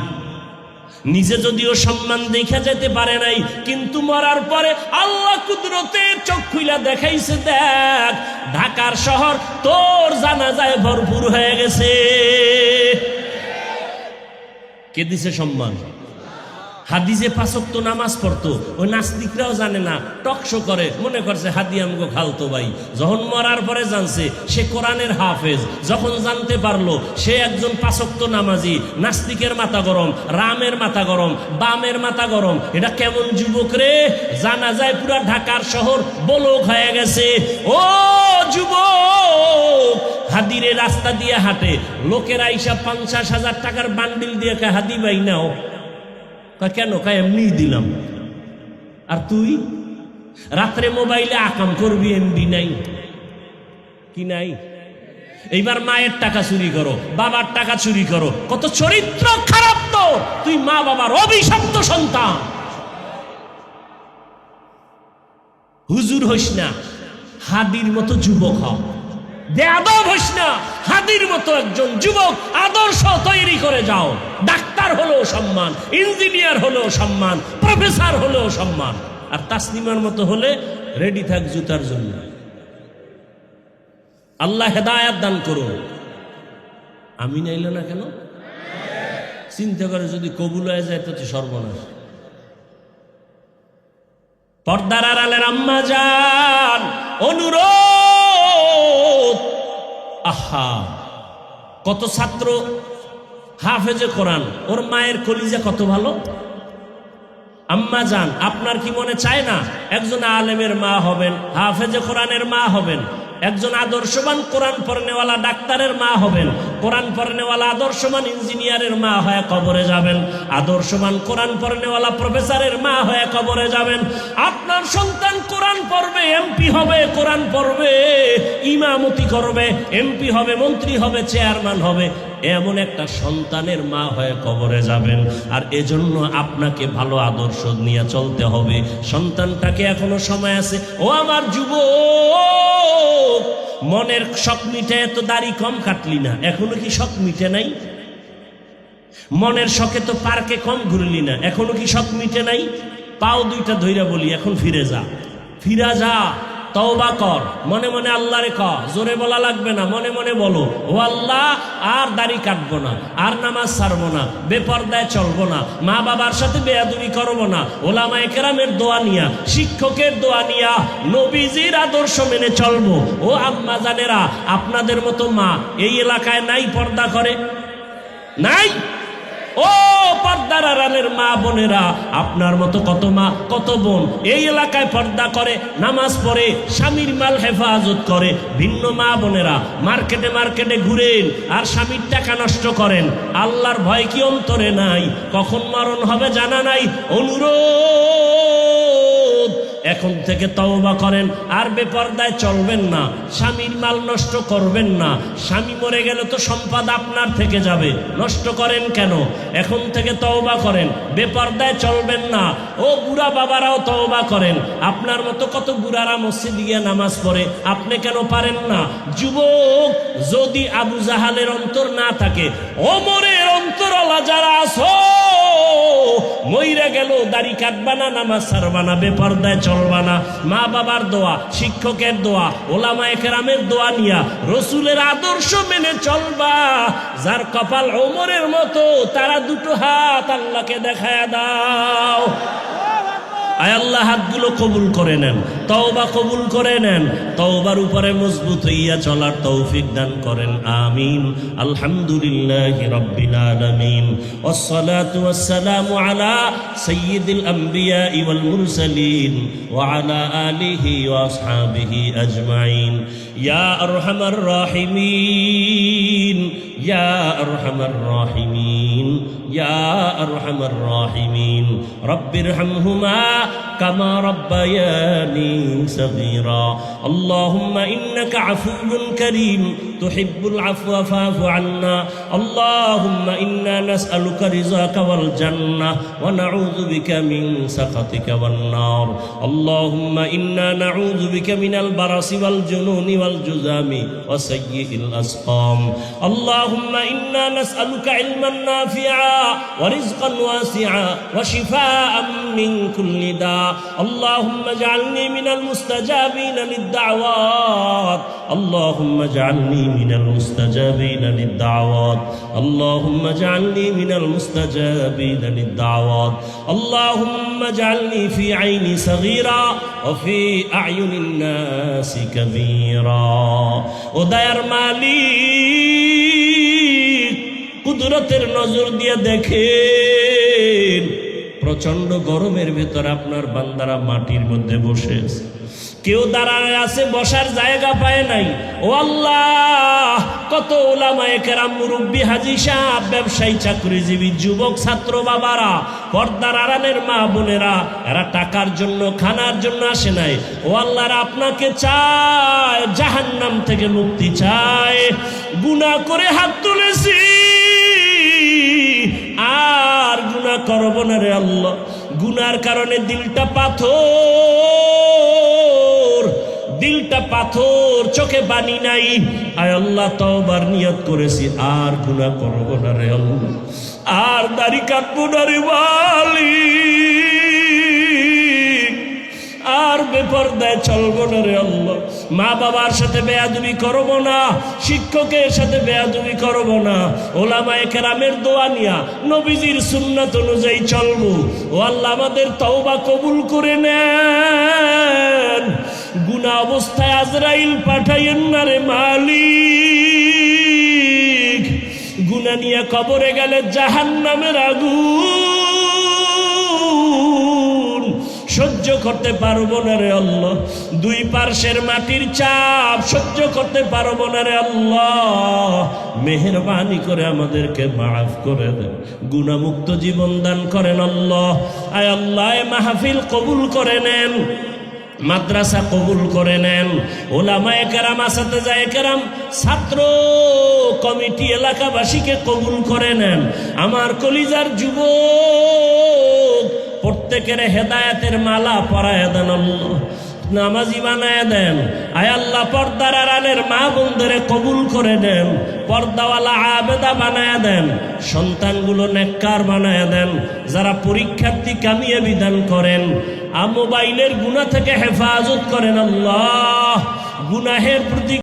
নিজে যদিও সম্মান দেখা যেতে পারে নাই, কিন্তু মরার পরে আল্লাহ কুদরতের চোখ খুইলা দেখাইছে, দেখ ঢাকার শহর তোর জানাজায় ভরপুর হয়ে গেছে। কে দিছে সম্মান? হাদিসে 5 ওয়াক্ত নামাজ পড়তো, ওই নাস্তিকরাও জানে না, টকশো করে, মনে করছে হাদি আমগো খালতো ভাই। যখন মরার পরে জানছে সে কোরআনের হাফেজ, যখন জানতে পারলো সে একজন 5 ওয়াক্ত নামাজি, নাস্তিকের মাথা গরম, রামের মাথা গরম, বামের মাথা গরম। এটা কেমন যুবক রে! জানা যায় পুরা ঢাকার শহর বলক হয়ে গেছে। ও যুবক, হাদিরে রাস্তা দিয়ে হাঁটে, লোকেরা আইসা 50,000 টাকার বান্ডিল দিয়ে হাদি ভাই নাও। কেন? এমনি দিলাম। আর তুই রাত্রে মোবাইলে আকাম করবি, এমবি নাই কি নাই? এইবার মায়ের টাকা চুরি করো, বাবার টাকা চুরি করো, কত চরিত্র খারাপ তো! তুই মা বাবার অভিশপ্ত সন্তান। হুজুর হইস না, হাদির মতো যুবক হ। বেয়াদব হইস না, হাদির মতো একজন যুবক আদর্শ তৈরি করে যাও। ডাক্তার হলেও সম্মান, ইঞ্জিনিয়ার হলেও সম্মান, প্রফেসর হলেও সম্মান। আর তাসলিমার মতো হলে রেডি থাক জুতার জন্য। আল্লাহ হেদায়াত দান করুন। আমি নাইল না কেন? চিন্তা করে যদি কবুল হয়ে যায় তো সর্বনাশ। পর্দার আড়ালের আম্মা জান, অনুরোধ, আহা কত ছাত্র হাফেজে কোরআন, ওর মায়ের কলিজা কত ভালো। আম্মা জান, আপনার কি মনে চায় না একজন আলেমের মা হবেন, হাফেজে কোরআনের মা হবেন, একজন আদর্শবান কোরআন পড়নেওয়ালা ডাক্তারের মা হবেন, কোরআন পড়নেওয়ালা আদর্শবান ইঞ্জিনিয়ারের মা হয়ে কবরে যাবেন, আদর্শবান কোরআন পড়নেওয়ালা প্রফেসরের মা হয়ে কবরে যাবেন। আপনার সন্তান কোরআন পড়বে, এমপি হবে, কোরআন পড়বে, ইমামতি করবে, এমপি হবে, মন্ত্রী হবে, চেয়ারম্যান হবে, এমন একটা সন্তানের মা হয়ে কবরে যাবেন। আর এজন্য আপনাকে ভালো আদর্শ নিয়ে চলতে হবে। সন্তানটাকে এখনো সময় আছে। ও আমার যুবক, মনের শখ মিটে, এত দাড়ি কম কাটলি না, এখনো কি শখ মিটে নাই? মনের শখে তো পার্কে কম ঘুরলি না, এখনো কি শখ মিটে নাই? পাও দুইটা ধইরা বলি, এখন ফিরে যা, ফিরা যা, তওবা কর, মনে মনে আল্লাহরে ক, জোরে বলা লাগবে না, মনে মনে বলো, ও আল্লাহ আর দাড়ি কাটবো না, আর নামাজ ছাড়বো না, বেপরদায় চলবো না, মা বাবার সাথে বেয়াদবি করবো না, ওলামায়ে কেরামের দোয়া নিয়া, শিক্ষকের দোয়া নিয়া, নবীজির আদর্শ মেনে চলবো। ও আম্মা জানেরা, আপনাদের মতো মা এই এলাকায় নাই পর্দা করে? নাই? ও পর্দার আড়ালের মা বোনেরা, আপনার মতো কত মা কত বোন এই এলাকায় পর্দা করে, নামাজ পড়ে, স্বামীর মাল হেফাজত করে। ভিন্ন মা বোনেরা মার্কেটে মার্কেটে ঘুরেন আর স্বামীর টাকা নষ্ট করেন। আল্লাহর ভয় কি অন্তরে নাই? কখন মরণ হবে জানা নাই। অনুরোধ, এখন থেকে তওবা করেন, আর বেপরদায় চলবেন না, স্বামীর মাল নষ্ট করবেন না। স্বামী মরে গেলে তো সম্পদ আপনার থেকে যাবে, নষ্ট করেন কেন? এখন থেকে তওবা করেন, বেপরদায় চলবেন না। ও বুড়া বাবারাও তওবা করেন, আপনার মতো কত বুড়ারা মসজিদে গিয়ে নামাজ পড়ে, আপনি কেন পারেন না? যুবক, যদি আবু জাহালের অন্তর না থাকে, ওমরের অন্তরওয়ালা যারা আছো, মইরা গেল দাড়ি কাটবা না, নামাজ ছাড়বা না, বেপরদায় চলবা না। মা বাবার দোয়া, শিক্ষকের দোয়া, ওলামায়ে কেরামের দোয়া নিয়া রসুলের আদর্শ মেনে চলবা। যার কপাল ওমরের মতো, তারা দুটো হাত আল্লাহকে দেখায়া দাও। আয় আল্লাহ, হাতগুলো কবুল করে নেন, তওবা কবুল করে নেন, তওবার উপরে মজবুত হইয়া চলার তৌফিক দান করেন। আমিন। আলহামদুলিল্লাহি রাব্বিল আলামিন, ওয়াসসালাতু ওয়াসসালামু আলা সাইয়্যিদিল আমবিয়া ওয়াল মুরসালিন ওয়া আলা আলিহি ওয়া আসহাবিহি আজমাইন। ইয়া আরহামার রাহিমিন, ইয়া আরহামার রাহিমিন, ইয়া আরহামার রাহিমিন। রব্বিরহামহুমা কামা রব্বায়ানি صغيرا اللهم إنك عفو كريم تحب العفو فاعف عنا اللهم إنا نسألك رضاك والجنة ونعوذ بك من سخطك والنار اللهم إنا نعوذ بك من البرص والجنون والجذام وسيء الأسقام اللهم إنا نسألك علما نافعا ورزقا واسعا وشفاء من كل داء اللهم اجعلني من المستجابين للدعوات اللهم اجعلني من المستجابين للدعوات اللهم اجعلني من المستجابين للدعوات اللهم اجعلني في عيني صغيرا وفي أعين الناس كبيرا ودير মালিক কুদরতের নজর দিয়ে দেখেন প্রচন্ড গরমের ভেতর আপনার বান্দারা মাটির মধ্যে বসে আছে কেউ দাঁড়ায় আছে বসার জায়গা পায় নাই ও আল্লাহ কত উলামায়ে কেরাম মুরব্বি হাজী সাহেব ব্যবসায়ী চাকরিজীবী যুবক ছাত্র বাবারা পর্দার আড়ালের মা বোনেরা এরা টাকার জন্য খানার জন্য আসে নাই ও আল্লাহ আপনাকে চায় জাহান্নাম থেকে মুক্তি চায় গুনাহ করে হাত তুলেছি আর গুনাহ করব না রে আল্লাহ গুনার কারণে দিলটা পাথর চোখে পানি নাই আয় আল্লাহ তওবার নিয়ত করেছি আর গুনাহ করব না রে আল্লাহ আর দাড়ি কাটবো না রে মালিক আর বেপরদায় চলবো না রে আল্লাহ মা বাবার সাথে বেয়াদবি করব না শিক্ষকের সাথে বেয়াদবি করব না ওলামায়ে কেরামের দোয়া নিয়া নবীজির সুন্নাত অনুযায়ী চলবো ও আল্লাহ আমাদের তওবা কবুল করে নেন গুনাহ অবস্থায় আজরাইল পাঠাইয়েন না রে মালিক গুনাহ নিয়ে কবরে গেলে জাহান্নামের আগুন সহ্য করতে পারবো না রে আল্লাহ দুই পার্শ্বের মাটির চাপ সহ্য করতে পারবো না রে আল্লাহ মেহেরবানি করে আমাদেরকে মাফ করে দেন গুনাহমুক্ত জীবন দান করেন আল্লাহ আয় আল্লাহ মাহফিল কবুল করে নেন মাদ্রাসা কবুল করে নেন ওলামায়ে কেরাম আসাতেজায়ে কেরাম ছাত্র কমিটি এলাকাবাসীকে কবুল করে নেন আমার কলিজার যুবক প্রত্যেকের হেদায়েতের মালা পরায় দেন আল্লাহ নামাজি বানায় দেন আয় আল্লাহ পর্দার আড়ালের মা বোনদের কবুল করে দেন পর্দাওয়ালা আবেদা বানায় দেন সন্তানগুলো নেককার বানায় দেন যারা পরীক্ষার্থী কামিয়ে বিধান করেন মোবাইলের গুনাহ থেকে হেফাজত করেন আল্লাহ গুনাহের প্রতি